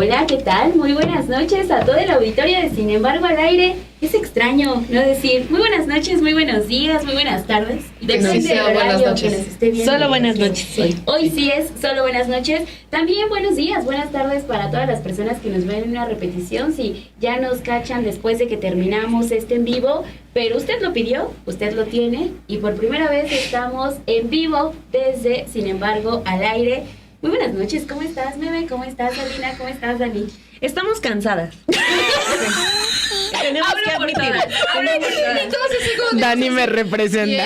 Hola, ¿qué tal? Muy buenas noches a todo el auditorio de Sin embargo al aire. Es extraño no decir muy buenas noches, muy buenos días, muy buenas tardes. Depende del horario que nos esté viendo. Solo buenas noches. Hoy sí es solo buenas noches. También buenos días, buenas tardes para todas las personas que nos ven en una repetición. Si ya nos cachan después de que terminamos este en vivo, pero usted lo pidió, usted lo tiene y por primera vez estamos en vivo desde Sin embargo al aire. Muy buenas noches, ¿cómo estás, Meme? ¿Cómo estás, Alina? ¿Cómo estás, Dani? Estamos cansadas. Tenemos que admitir. Dani me representa.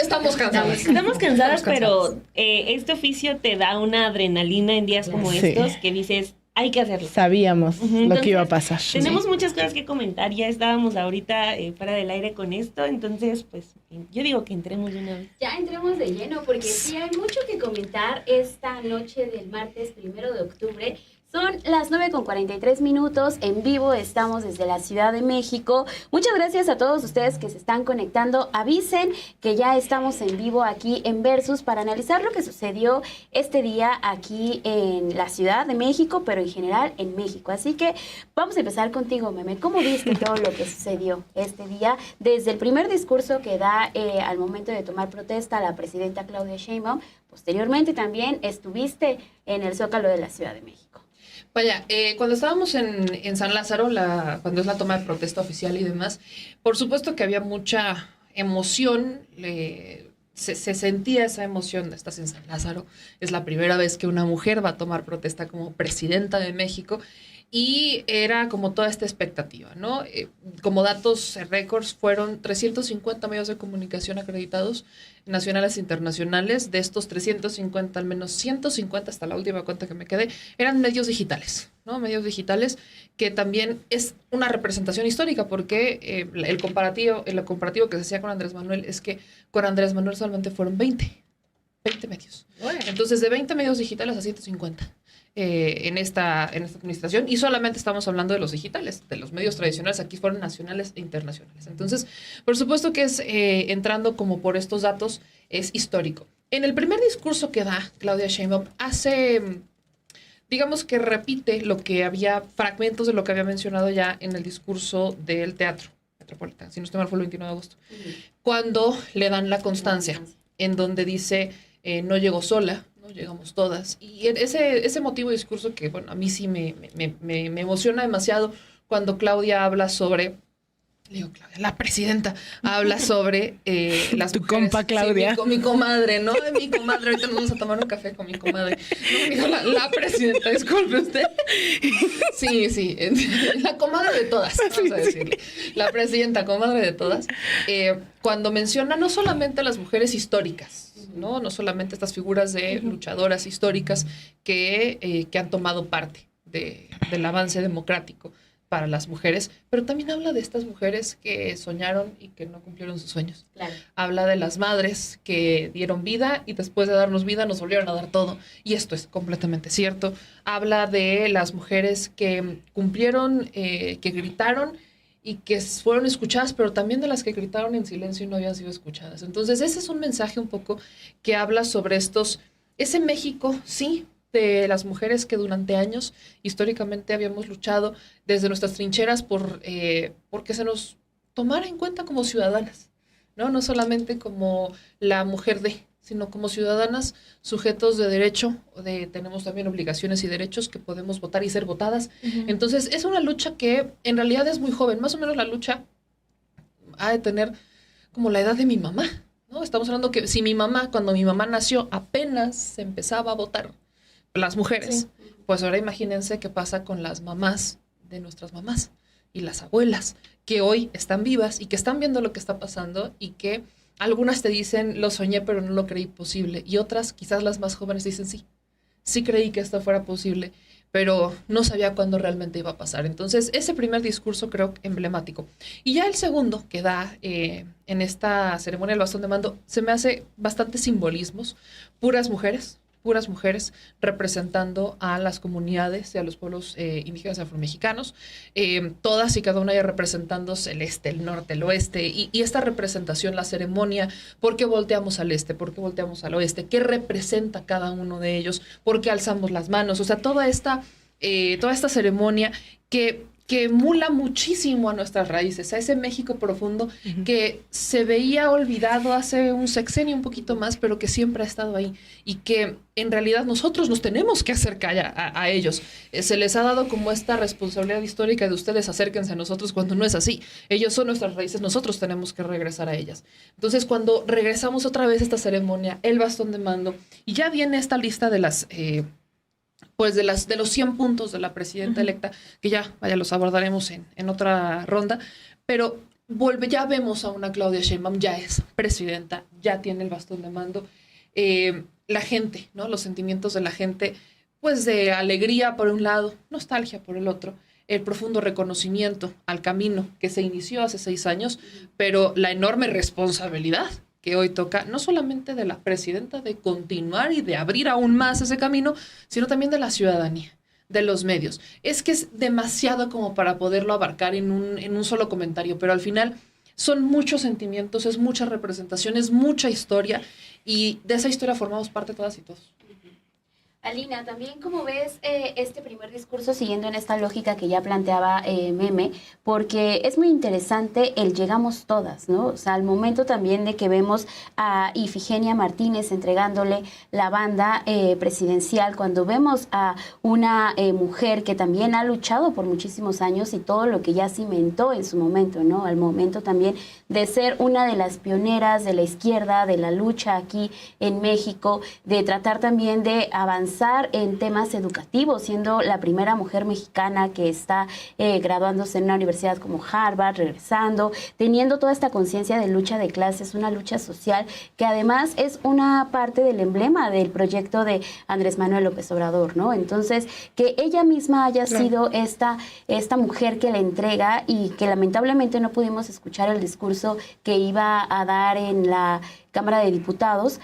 Estamos cansadas. Estamos cansadas, pero este oficio te da una adrenalina en días como estos que dices, hay que hacerlo. Sabíamos lo Entonces, que iba a pasar. Tenemos muchas cosas que comentar. Ya estábamos ahorita fuera del aire con esto. Entonces, pues, yo digo que entremos de una vez. Ya entremos de lleno, porque sí hay mucho que comentar esta noche del martes 1 de octubre. Son las 9:43 en vivo, estamos desde la Ciudad de México. Muchas gracias a todos ustedes que se están conectando. Avisen que ya estamos en vivo aquí en Versus para analizar lo que sucedió este día aquí en la Ciudad de México, pero en general en México. Así que vamos a empezar contigo, Meme. ¿Cómo viste todo lo que sucedió este día? Desde el primer discurso que da al momento de tomar protesta la presidenta Claudia Sheinbaum, posteriormente también estuviste en el Zócalo de la Ciudad de México. Vaya, cuando estábamos en San Lázaro, cuando es la toma de protesta oficial y demás, por supuesto que había mucha emoción, se sentía esa emoción. Estás en San Lázaro, es la primera vez que una mujer va a tomar protesta como presidenta de México y era como toda esta expectativa, ¿no? Como datos récords, fueron 350 medios de comunicación acreditados, nacionales e internacionales. De estos 350, al menos 150, hasta la última cuenta que me quedé, eran medios digitales, ¿no? Medios digitales, que también es una representación histórica, porque el comparativo que se hacía con Andrés Manuel es que con Andrés Manuel solamente fueron 20 medios. Bueno. Entonces, de 20 medios digitales a 150. En esta administración, y solamente estamos hablando de los digitales, de los medios tradicionales. Aquí fueron nacionales e internacionales. Entonces, por supuesto que es, entrando como por estos datos, es histórico. En el primer discurso que da Claudia Sheinbaum, digamos que repite lo que había, fragmentos de lo que había mencionado ya en el discurso del Teatro Metropolitano, si no estoy mal fue el 21 de agosto, cuando le dan la constancia, en donde dice, no llegó sola, no llegamos todas. Y ese motivo de discurso que, bueno, a mí sí me emociona demasiado cuando Claudia habla sobre, Claudia, la presidenta, habla sobre las tu mujeres. compa Claudia. Sí, mi comadre, ¿no? Mi comadre, ahorita nos vamos a tomar un café con mi comadre. No, digo, la presidenta, disculpe usted. Sí, la comadre de todas, vamos a decirle. La presidenta, comadre de todas, cuando menciona no solamente a las mujeres históricas, no solamente estas figuras de luchadoras históricas que han tomado parte del avance democrático para las mujeres, pero también habla de estas mujeres que soñaron y que no cumplieron sus sueños. Claro. Habla de las madres que dieron vida y después de darnos vida nos volvieron a dar todo, y esto es completamente cierto. Habla de las mujeres que cumplieron, que gritaron y que fueron escuchadas, pero también de las que gritaron en silencio y no habían sido escuchadas. Entonces ese es un mensaje un poco que habla sobre ese México, sí, de las mujeres que durante años históricamente habíamos luchado desde nuestras trincheras porque se nos tomara en cuenta como ciudadanas, no solamente como la mujer sino como ciudadanas sujetos de derecho, tenemos también obligaciones y derechos, que podemos votar y ser votadas. Entonces es una lucha que en realidad es muy joven, más o menos la lucha ha de tener como la edad de mi mamá, ¿no? Estamos hablando que si cuando mi mamá nació, apenas se empezaba a votar las mujeres, pues ahora imagínense qué pasa con las mamás de nuestras mamás y las abuelas, que hoy están vivas y que están viendo lo que está pasando, y que algunas te dicen, lo soñé pero no lo creí posible, y otras, quizás las más jóvenes, dicen, sí creí que esto fuera posible, pero no sabía cuándo realmente iba a pasar. Entonces ese primer discurso creo emblemático. Y ya el segundo que da en esta ceremonia del bastón de mando, se me hace bastante simbolismos, puras mujeres representando a las comunidades y a los pueblos indígenas afromexicanos, todas y cada una de ellas representando el este, el norte, el oeste, y esta representación, la ceremonia, ¿por qué volteamos al este? ¿Por qué volteamos al oeste? ¿Qué representa cada uno de ellos? ¿Por qué alzamos las manos? O sea, toda esta toda esta ceremonia que emula muchísimo a nuestras raíces, a ese México profundo que se veía olvidado hace un sexenio, un poquito más, pero que siempre ha estado ahí y que en realidad nosotros nos tenemos que acercar a ellos. Se les ha dado como esta responsabilidad histórica de ustedes acérquense a nosotros cuando no es así. Ellos son nuestras raíces, nosotros tenemos que regresar a ellas. Entonces, cuando regresamos otra vez a esta ceremonia, el bastón de mando, y ya viene esta lista de las... pues de los 100 puntos de la presidenta electa, que ya los abordaremos en otra ronda, pero ya vemos a una Claudia Sheinbaum, ya es presidenta, ya tiene el bastón de mando. La gente, ¿no? Los sentimientos de la gente, pues de alegría por un lado, nostalgia por el otro, el profundo reconocimiento al camino que se inició hace 6 años, pero la enorme responsabilidad que hoy toca, no solamente de la presidenta de continuar y de abrir aún más ese camino, sino también de la ciudadanía, de los medios. Es que es demasiado como para poderlo abarcar en un solo comentario, pero al final son muchos sentimientos, es mucha representación, es mucha historia, y de esa historia formamos parte todas y todos. Alina, también como ves este primer discurso siguiendo en esta lógica que ya planteaba Meme, porque es muy interesante el llegamos todas, ¿no? O sea, al momento también de que vemos a Ifigenia Martínez entregándole la banda presidencial, cuando vemos a una mujer que también ha luchado por muchísimos años y todo lo que ya cimentó en su momento, ¿no? Al momento también de ser una de las pioneras de la izquierda, de la lucha aquí en México, de tratar también de avanzar en temas educativos, siendo la primera mujer mexicana que está graduándose en una universidad como Harvard, regresando, teniendo toda esta conciencia de lucha de clases, una lucha social que además es una parte del emblema del proyecto de Andrés Manuel López Obrador, ¿no? Entonces, que ella misma haya sido esta mujer que le entrega y que lamentablemente no pudimos escuchar el discurso que iba a dar en la Cámara de Diputados,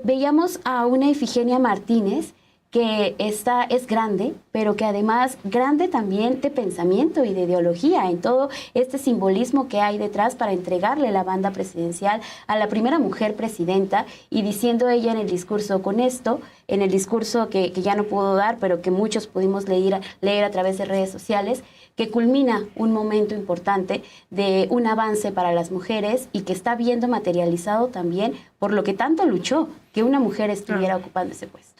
veíamos a una Ifigenia Martínez que es grande, pero que además grande también de pensamiento y de ideología, en todo este simbolismo que hay detrás para entregarle la banda presidencial a la primera mujer presidenta, y diciendo ella en el discurso, con esto, en el discurso que ya no pudo dar, pero que muchos pudimos leer a través de redes sociales, que culmina un momento importante de un avance para las mujeres y que está viendo materializado también por lo que tanto luchó que una mujer estuviera ocupando ese puesto.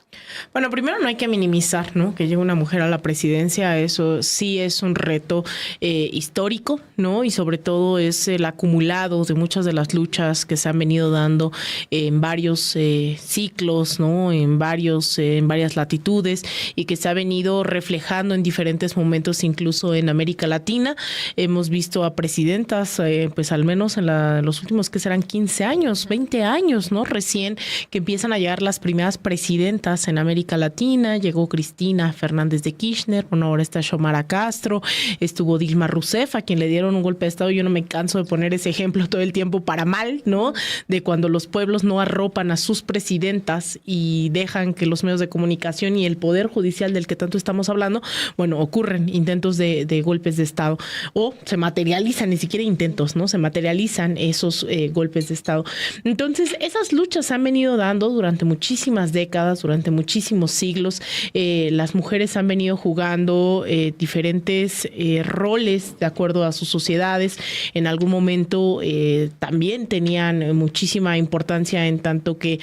Bueno, primero no hay que minimizar, ¿no?, que llegue una mujer a la presidencia. Eso sí es un reto histórico, ¿no? Y sobre todo es el acumulado de muchas de las luchas que se han venido dando en varios ciclos, ¿no? En varias latitudes, y que se ha venido reflejando en diferentes momentos, incluso en América Latina. Hemos visto a presidentas, pues al menos en los últimos, que serán 15 años, 20 años, ¿no? Recién que empiezan a llegar las primeras presidentas en América Latina. Llegó Cristina Fernández de Kirchner, bueno, ahora está Xiomara Castro, estuvo Dilma Rousseff, a quien le dieron un golpe de Estado. Yo no me canso de poner ese ejemplo todo el tiempo, para mal, ¿no? De cuando los pueblos no arropan a sus presidentas y dejan que los medios de comunicación y el poder judicial del que tanto estamos hablando, bueno, ocurren intentos de golpes de Estado, o se materializan, ni siquiera intentos, ¿no? Se materializan esos golpes de Estado. Entonces, esas luchas se han venido dando durante muchísimas décadas, durante muchísimos siglos. Las mujeres han venido jugando diferentes roles de acuerdo a sus sociedades. En algún momento también tenían muchísima importancia, en tanto que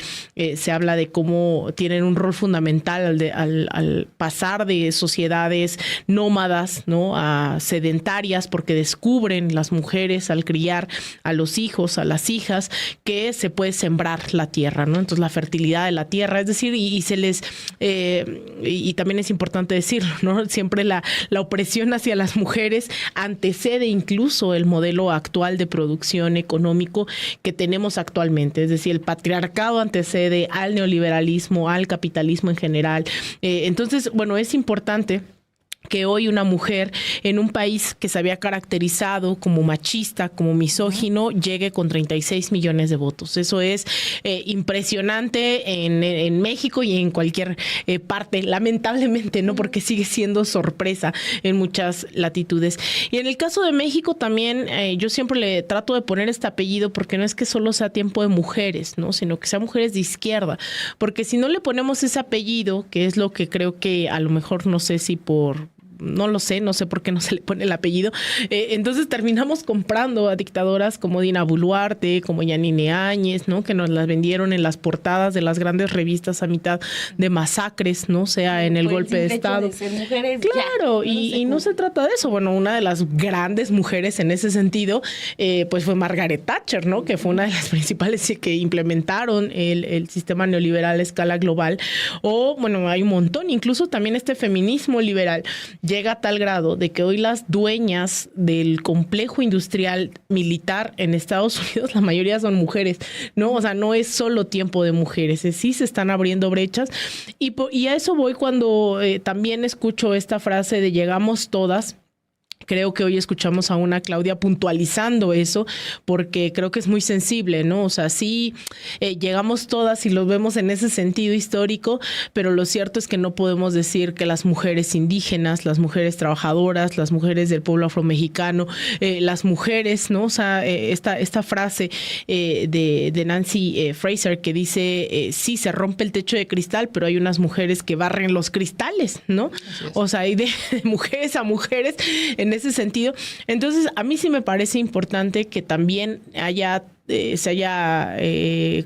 se habla de cómo tienen un rol fundamental al pasar de sociedades nómadas, ¿no?, a sedentarias, porque descubren las mujeres al criar a los hijos, a las hijas, que se puede sembrar la tierra, ¿no? Entonces, la fertilidad de la tierra, es decir, y se les y también es importante decirlo, ¿no? Siempre la opresión hacia las mujeres antecede incluso el modelo actual de producción económico que tenemos actualmente. Es decir, el patriarcado antecede al neoliberalismo, al capitalismo en general. Entonces, bueno, es importante que hoy una mujer en un país que se había caracterizado como machista, como misógino, llegue con 36 millones de votos. Eso es impresionante en México y en cualquier parte, lamentablemente, ¿no? Porque sigue siendo sorpresa en muchas latitudes. Y en el caso de México también, yo siempre le trato de poner este apellido porque no es que solo sea tiempo de mujeres, ¿no? Sino que sea mujeres de izquierda. Porque si no le ponemos ese apellido, que es lo que creo que a lo mejor, no sé si no lo sé, no sé por qué no se le pone el apellido. Entonces terminamos comprando a dictadoras como Dina Boluarte, como Yanine Áñez, ¿no? Que nos las vendieron en las portadas de las grandes revistas a mitad de masacres, ¿no? Sea en el golpe de Estado. De ser mujeres, claro, y no se trata de eso. Bueno, una de las grandes mujeres en ese sentido, pues fue Margaret Thatcher, ¿no? Que fue una de las principales que implementaron el sistema neoliberal a escala global. O, bueno, hay un montón, incluso también este feminismo liberal llega a tal grado de que hoy las dueñas del complejo industrial militar en Estados Unidos, la mayoría son mujeres, ¿no? O sea, no es solo tiempo de mujeres, sí se están abriendo brechas. Y a eso voy cuando también escucho esta frase de llegamos todas. Creo que hoy escuchamos a una Claudia puntualizando eso, porque creo que es muy sensible, ¿no? O sea, sí llegamos todas y los vemos en ese sentido histórico, pero lo cierto es que no podemos decir que las mujeres indígenas, las mujeres trabajadoras, las mujeres del pueblo afromexicano, las mujeres, ¿no? O sea, esta frase de Nancy Fraser que dice, sí, se rompe el techo de cristal, pero hay unas mujeres que barren los cristales, ¿no? O sea, hay de mujeres a mujeres en ese sentido. Entonces, a mí sí me parece importante que también se haya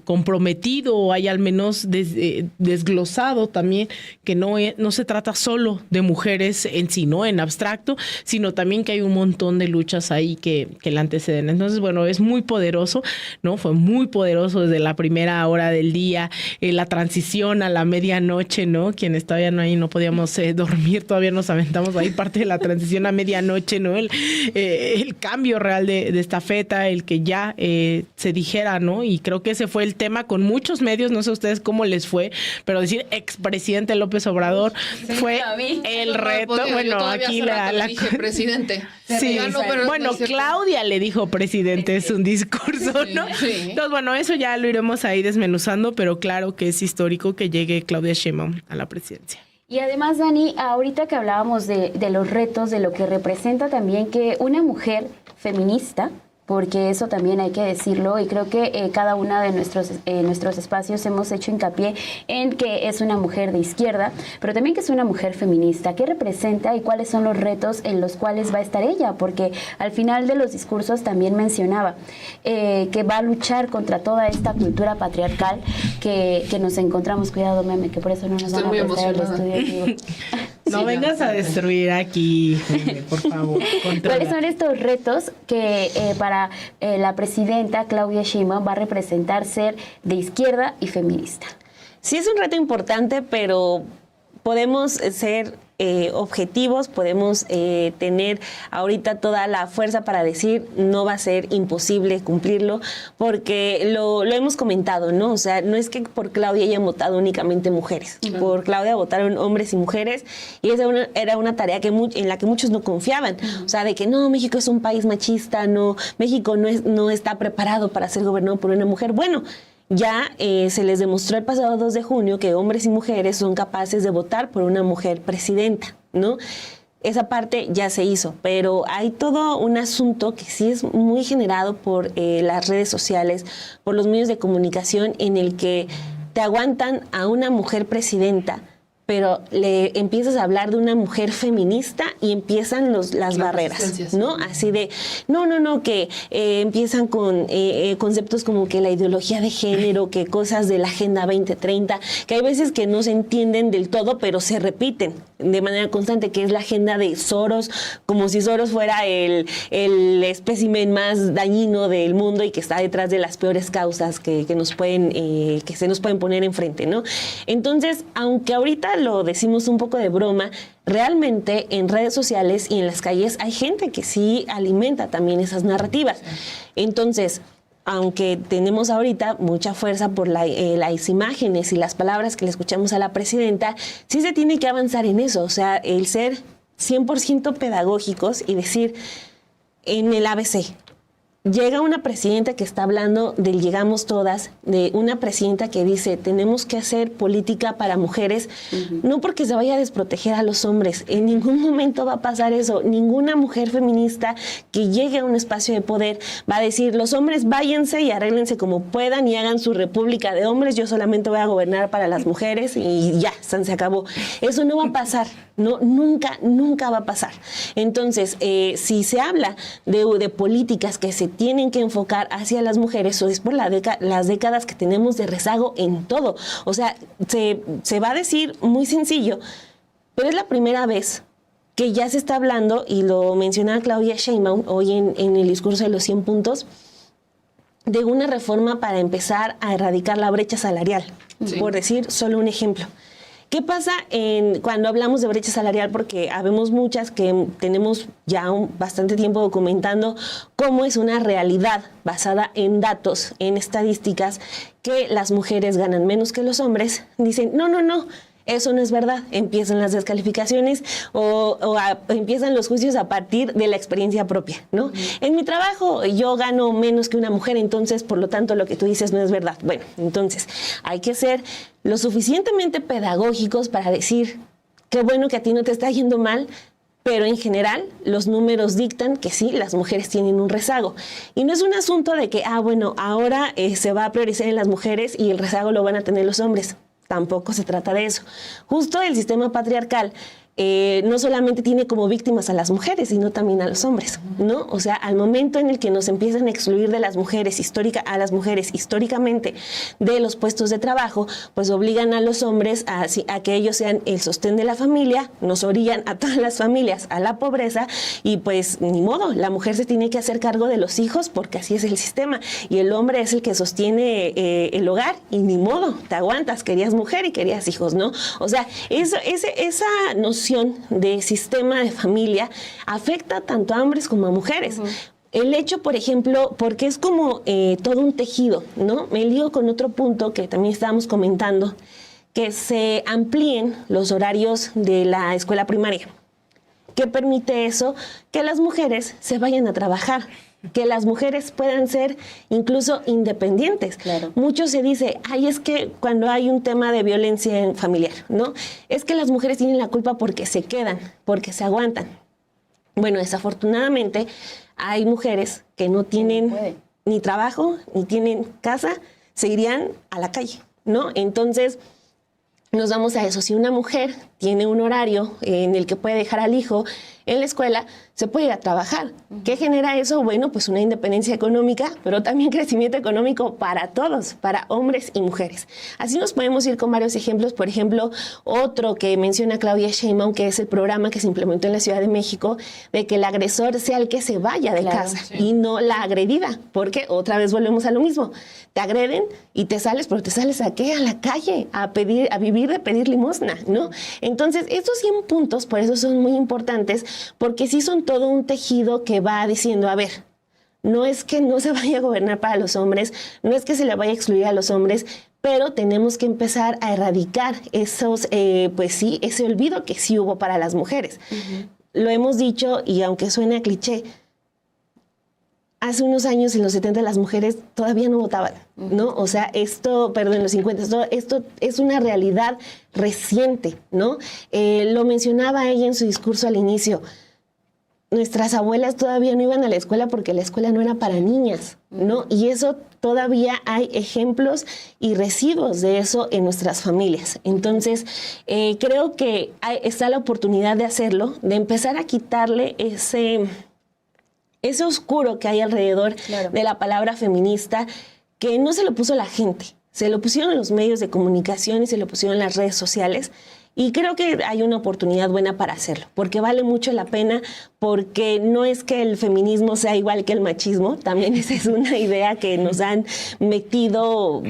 comprometido o haya al menos desglosado también que no se trata solo de mujeres en sí, ¿no? En abstracto, sino también que hay un montón de luchas ahí que la anteceden. Entonces, bueno, es muy poderoso, ¿no? Fue muy poderoso desde la primera hora del día, la transición a la medianoche, ¿no? Quienes todavía no podíamos dormir, todavía nos aventamos ahí parte de la transición a medianoche, ¿no? El cambio real de estafeta, el que ya se dijera, ¿no? Y creo que ese fue el tema con muchos medios, no sé ustedes cómo les fue, pero decir expresidente López Obrador fue el reto. Bueno, aquí le dije presidente. Sí, bueno, Claudia le dijo presidente, es un discurso, ¿no? Sí. Entonces, bueno, eso ya lo iremos ahí desmenuzando, pero claro que es histórico que llegue Claudia Sheinbaum a la presidencia. Y además, Dani, ahorita que hablábamos de los retos, de lo que representa también que una mujer feminista, porque eso también hay que decirlo, y creo que cada una de nuestros espacios hemos hecho hincapié en que es una mujer de izquierda, pero también que es una mujer feminista. ¿Qué representa y cuáles son los retos en los cuales va a estar ella? Porque al final de los discursos también mencionaba que va a luchar contra toda esta cultura patriarcal que nos encontramos. Cuidado, meme, que por eso no nos van a prestar el estudio. No vengas a destruir aquí, por favor. ¿Cuáles son estos retos que para la presidenta Claudia Sheinbaum va a representar ser de izquierda y feminista? Sí, es un reto importante, pero podemos ser objetivos, podemos tener ahorita toda la fuerza para decir no va a ser imposible cumplirlo, porque lo hemos comentado, ¿no? O sea, no es que por Claudia hayan votado únicamente mujeres, por Claudia votaron hombres y mujeres, y esa era una tarea en la que muchos no confiaban, o sea, de que no, México es un país machista, no, México no está preparado para ser gobernado por una mujer. Bueno, ya se les demostró el pasado 2 de junio que hombres y mujeres son capaces de votar por una mujer presidenta, ¿no? Esa parte ya se hizo, pero hay todo un asunto que sí es muy generado por las redes sociales, por los medios de comunicación, en el que te aguantan a una mujer presidenta, pero le empiezas a hablar de una mujer feminista y empiezan las barreras, ¿no? Así de, no, que empiezan con conceptos como que la ideología de género, que cosas de la Agenda 2030, que hay veces que no se entienden del todo, pero se repiten de manera constante, que es la agenda de Soros, como si Soros fuera el espécimen más dañino del mundo y que está detrás de las peores causas que se nos pueden poner enfrente, ¿no? Entonces, aunque ahorita lo decimos un poco de broma, realmente en redes sociales y en las calles hay gente que sí alimenta también esas narrativas. Entonces, aunque tenemos ahorita mucha fuerza por las imágenes y las palabras que le escuchamos a la presidenta, sí se tiene que avanzar en eso. O sea, el ser 100% pedagógicos y decir, en el ABC, llega una presidenta que está hablando del llegamos todas, de una presidenta que dice, tenemos que hacer política para mujeres, no porque se vaya a desproteger a los hombres, en ningún momento va a pasar eso. Ninguna mujer feminista que llegue a un espacio de poder va a decir, los hombres váyanse y arréglense como puedan y hagan su república de hombres, yo solamente voy a gobernar para las mujeres y ya, se acabó. Eso no va a pasar, no, nunca va a pasar. Entonces, si se habla de políticas que se tienen que enfocar hacia las mujeres, o es por las décadas que tenemos de rezago en todo. O sea, se va a decir muy sencillo, pero es la primera vez que ya se está hablando, y lo mencionaba Claudia Sheinbaum hoy en el discurso de los 100 puntos, de una reforma para empezar a erradicar la brecha salarial, por decir solo un ejemplo. ¿Qué pasa cuando hablamos de brecha salarial? Porque habemos muchas que tenemos ya bastante tiempo documentando cómo es una realidad basada en datos, en estadísticas, que las mujeres ganan menos que los hombres. Dicen, no, eso no es verdad. Empiezan las descalificaciones o empiezan los juicios a partir de la experiencia propia, ¿no? En mi trabajo yo gano menos que una mujer, entonces, por lo tanto, lo que tú dices no es verdad. Bueno, entonces, hay que ser lo suficientemente pedagógicos para decir, qué bueno que a ti no te está yendo mal, pero en general los números dictan que sí, las mujeres tienen un rezago. Y no es un asunto de que, ahora se va a priorizar en las mujeres y el rezago lo van a tener los hombres. Tampoco se trata de eso. Justo el sistema patriarcal no solamente tiene como víctimas a las mujeres, sino también a los hombres, ¿no? O sea, al momento en el que nos empiezan a excluir a las mujeres históricamente de los puestos de trabajo, pues obligan a los hombres a que ellos sean el sostén de la familia, nos orillan a todas las familias a la pobreza y pues ni modo, la mujer se tiene que hacer cargo de los hijos porque así es el sistema y el hombre es el que sostiene el hogar y ni modo, te aguantas, querías mujer y querías hijos, ¿no? O sea, esa noción de sistema de familia afecta tanto a hombres como a mujeres. El hecho, por ejemplo, porque es como todo un tejido, ¿no? Me lío con otro punto que también estábamos comentando, que se amplíen los horarios de la escuela primaria. ¿Qué permite eso? Que las mujeres se vayan a trabajar, que las mujeres puedan ser incluso independientes. Claro. Mucho se dice, es que cuando hay un tema de violencia familiar, ¿no? Es que las mujeres tienen la culpa porque se quedan, porque se aguantan. Bueno, desafortunadamente hay mujeres que no tienen ni trabajo, ni tienen casa, se irían a la calle, ¿no? Entonces, nos vamos a eso. Si una mujer tiene un horario en el que puede dejar al hijo en la escuela, se puede ir a trabajar. ¿Qué genera eso? Bueno, pues una independencia económica, pero también crecimiento económico para todos, para hombres y mujeres. Así nos podemos ir con varios ejemplos. Por ejemplo, otro que menciona Claudia Sheinbaum, que es el programa que se implementó en la Ciudad de México, de que el agresor sea el que se vaya de casa y no la agredida, porque otra vez volvemos a lo mismo. Te agreden y te sales, pero te sales ¿a qué? A la calle, a vivir de pedir limosna, ¿no? Entonces, estos 100 puntos, por eso son muy importantes, porque sí son todo un tejido que va diciendo, a ver, no es que no se vaya a gobernar para los hombres, no es que se le vaya a excluir a los hombres, pero tenemos que empezar a erradicar ese olvido que sí hubo para las mujeres. Lo hemos dicho, y aunque suene a cliché, hace unos años, en los 70, las mujeres todavía no votaban, ¿no? O sea, en los 50, esto es una realidad reciente, ¿no? Lo mencionaba ella en su discurso al inicio. Nuestras abuelas todavía no iban a la escuela porque la escuela no era para niñas, ¿no? Y eso todavía hay ejemplos y residuos de eso en nuestras familias. Entonces, creo que está la oportunidad de hacerlo, de empezar a quitarle ese oscuro que hay alrededor de la palabra feminista, que no se lo puso la gente, se lo pusieron los medios de comunicación y se lo pusieron las redes sociales. Y creo que hay una oportunidad buena para hacerlo, porque vale mucho la pena, porque no es que el feminismo sea igual que el machismo, también esa es una idea que nos han metido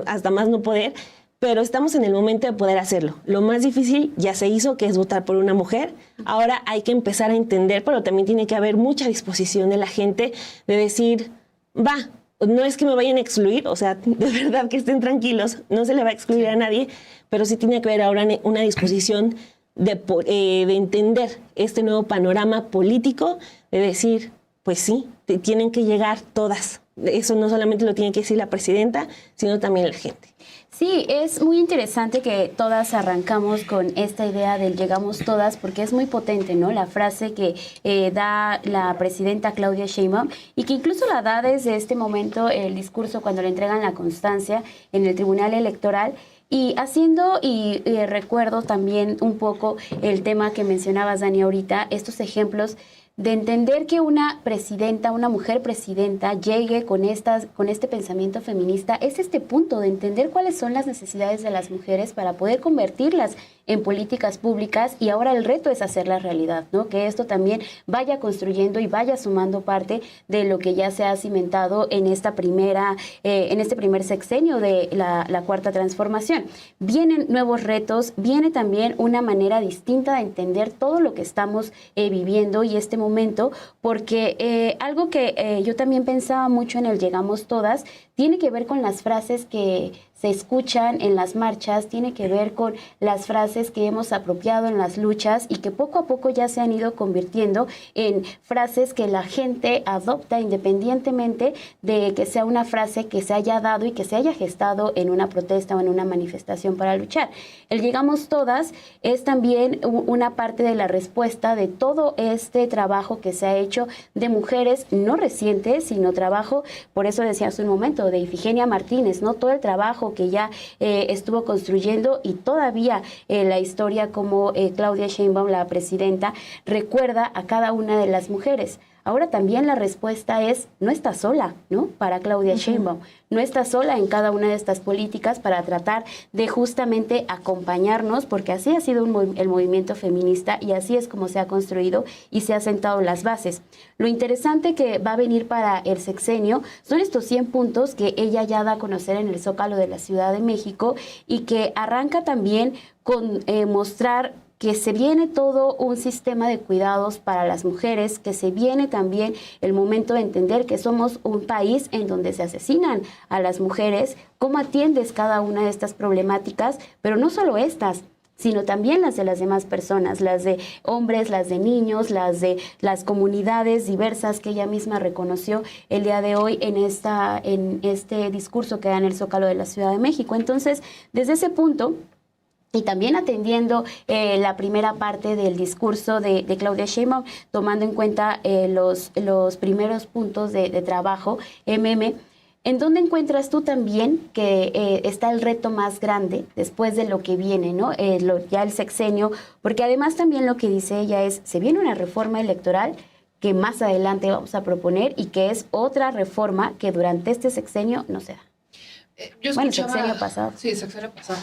hasta más no poder, pero estamos en el momento de poder hacerlo. Lo más difícil ya se hizo, que es votar por una mujer. Ahora hay que empezar a entender, pero también tiene que haber mucha disposición de la gente de decir, no es que me vayan a excluir, o sea, de verdad que estén tranquilos, no se le va a excluir a nadie, pero sí tiene que haber ahora una disposición de entender este nuevo panorama político, de decir, pues sí, tienen que llegar todas. Eso no solamente lo tiene que decir la presidenta, sino también la gente. Sí, es muy interesante que todas arrancamos con esta idea del llegamos todas, porque es muy potente, ¿no? La frase que da la presidenta Claudia Sheinbaum y que incluso la da desde este momento el discurso cuando le entregan la constancia en el Tribunal Electoral. Y haciendo, y recuerdo también un poco el tema que mencionabas, Dani, ahorita, estos ejemplos de entender que una presidenta, una mujer presidenta, llegue con este pensamiento feminista, es este punto de entender cuáles son las necesidades de las mujeres para poder convertirlas en políticas públicas, y ahora el reto es hacerla realidad, ¿no? Que esto también vaya construyendo y vaya sumando parte de lo que ya se ha cimentado en este primer sexenio de la Cuarta Transformación. Vienen nuevos retos, viene también una manera distinta de entender todo lo que estamos viviendo y este momento, porque algo que yo también pensaba mucho en el Llegamos Todas, tiene que ver con las frases que se escuchan en las marchas, tiene que ver con las frases que hemos apropiado en las luchas y que poco a poco ya se han ido convirtiendo en frases que la gente adopta independientemente de que sea una frase que se haya dado y que se haya gestado en una protesta o en una manifestación para luchar. El Llegamos Todas es también una parte de la respuesta de todo este trabajo que se ha hecho de mujeres no recientes, sino trabajo, por eso decía hace un momento, de Ifigenia Martínez, ¿no? Todo el trabajo que ya estuvo construyendo y todavía la historia como Claudia Sheinbaum, la presidenta, recuerda a cada una de las mujeres. Ahora también la respuesta es, no está sola, ¿no? Para Claudia Sheinbaum, no está sola en cada una de estas políticas para tratar de justamente acompañarnos, porque así ha sido el movimiento feminista y así es como se ha construido y se ha sentado las bases. Lo interesante que va a venir para el sexenio son estos 100 puntos que ella ya da a conocer en el Zócalo de la Ciudad de México y que arranca también con mostrar que se viene todo un sistema de cuidados para las mujeres, que se viene también el momento de entender que somos un país en donde se asesinan a las mujeres, cómo atiendes cada una de estas problemáticas, pero no solo estas, sino también las de las demás personas, las de hombres, las de niños, las de las comunidades diversas que ella misma reconoció el día de hoy en este discurso que da en el Zócalo de la Ciudad de México. Entonces, desde ese punto, y también atendiendo la primera parte del discurso de Claudia Sheinbaum, tomando en cuenta los primeros puntos de trabajo, ¿en dónde encuentras tú también que está el reto más grande después de lo que viene, ¿no? Ya el sexenio, porque además también lo que dice ella es, se viene una reforma electoral que más adelante vamos a proponer y que es otra reforma que durante este sexenio no se da. Yo escuchaba, sexenio pasado. Sí, sexenio pasado.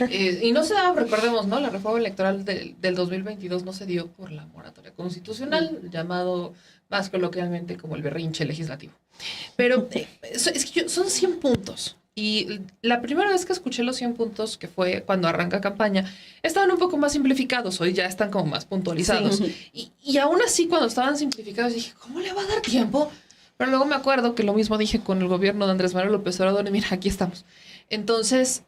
Y no se da, recordemos, ¿no? La reforma electoral del 2022 no se dio por la moratoria constitucional, llamado más coloquialmente como el berrinche legislativo. Pero es que son 100 puntos. Y la primera vez que escuché los 100 puntos, que fue cuando arranca campaña, estaban un poco más simplificados, hoy ya están como más puntualizados. Sí. Y aún así, cuando estaban simplificados, dije, ¿cómo le va a dar tiempo? Pero luego me acuerdo que lo mismo dije con el gobierno de Andrés Manuel López Obrador y mira, aquí estamos. Entonces,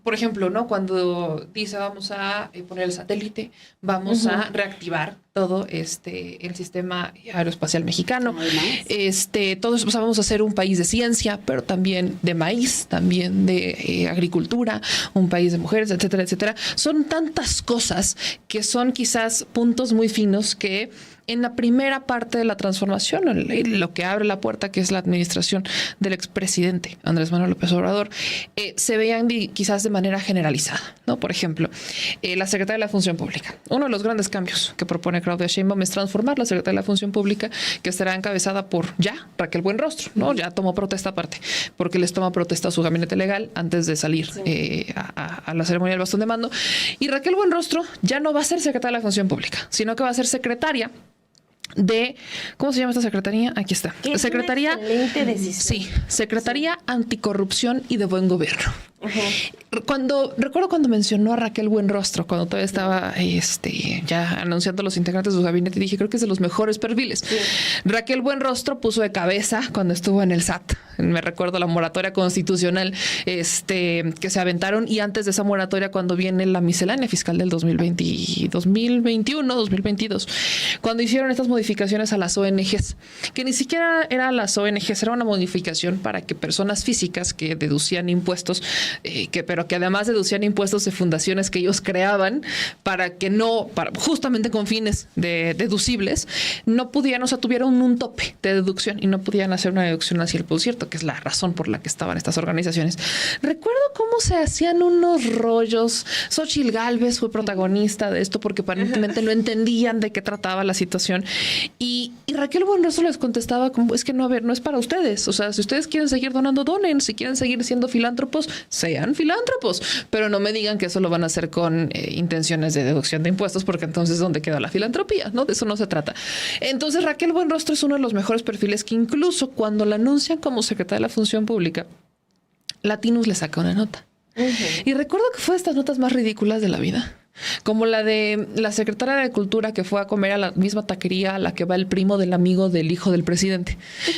por ejemplo, ¿no? Cuando dice vamos a poner el satélite, vamos a reactivar todo el sistema aeroespacial mexicano. Todos vamos a ser un país de ciencia, pero también de maíz, también de agricultura, un país de mujeres, etcétera, etcétera. Son tantas cosas que son quizás puntos muy finos que en la primera parte de la transformación, lo que abre la puerta, que es la administración del expresidente Andrés Manuel López Obrador, se veían quizás de manera generalizada, ¿no? Por ejemplo, la Secretaría de la Función Pública. Uno de los grandes cambios que propone Claudia Sheinbaum es transformar la Secretaría de la Función Pública, que estará encabezada por Raquel Buenrostro, ¿no? Ya tomó protesta aparte, porque les toma protesta a su gabinete legal antes de salir a la ceremonia del bastón de mando. Y Raquel Buenrostro ya no va a ser secretaria de la Función Pública, sino que va a ser secretaria de, ¿cómo se llama esta secretaría? Aquí está. Secretaría, excelente decisión. Sí, Secretaría Anticorrupción y de Buen Gobierno. Recuerdo cuando mencionó a Raquel Buenrostro, cuando todavía estaba ya anunciando a los integrantes de su gabinete, dije, creo que es de los mejores perfiles. Sí. Raquel Buenrostro puso de cabeza cuando estuvo en el SAT. Me recuerdo la moratoria constitucional que se aventaron, y antes de esa moratoria, cuando viene la miscelánea fiscal del 2021, 2022, cuando hicieron estas modificaciones a las ONGs, que ni siquiera era las ONGs, era una modificación para que personas físicas que deducían impuestos, pero que además deducían impuestos de fundaciones que ellos creaban justamente con fines deducibles, no pudieran, o sea, tuvieron un tope de deducción y no podían hacer una deducción hacia el por cierto, que es la razón por la que estaban estas organizaciones. Recuerdo cómo se hacían unos rollos. Xochitl Gálvez fue protagonista de esto porque aparentemente no entendían de qué trataba la situación. Y Raquel Buenrostro les contestaba como, es que no, a ver, no es para ustedes. O sea, si ustedes quieren seguir donando, donen. Si quieren seguir siendo filántropos, sean filántropos. Pero no me digan que eso lo van a hacer con intenciones de deducción de impuestos, porque entonces ¿dónde queda la filantropía? ¿No? De eso no se trata. Entonces Raquel Buenrostro es uno de los mejores perfiles que incluso cuando la anuncian como secretaria de la Función Pública, Latinus le saca una nota. Y recuerdo que fue de estas notas más ridículas de la vida. Como la de la secretaria de Cultura que fue a comer a la misma taquería a la que va el primo del amigo del hijo del presidente.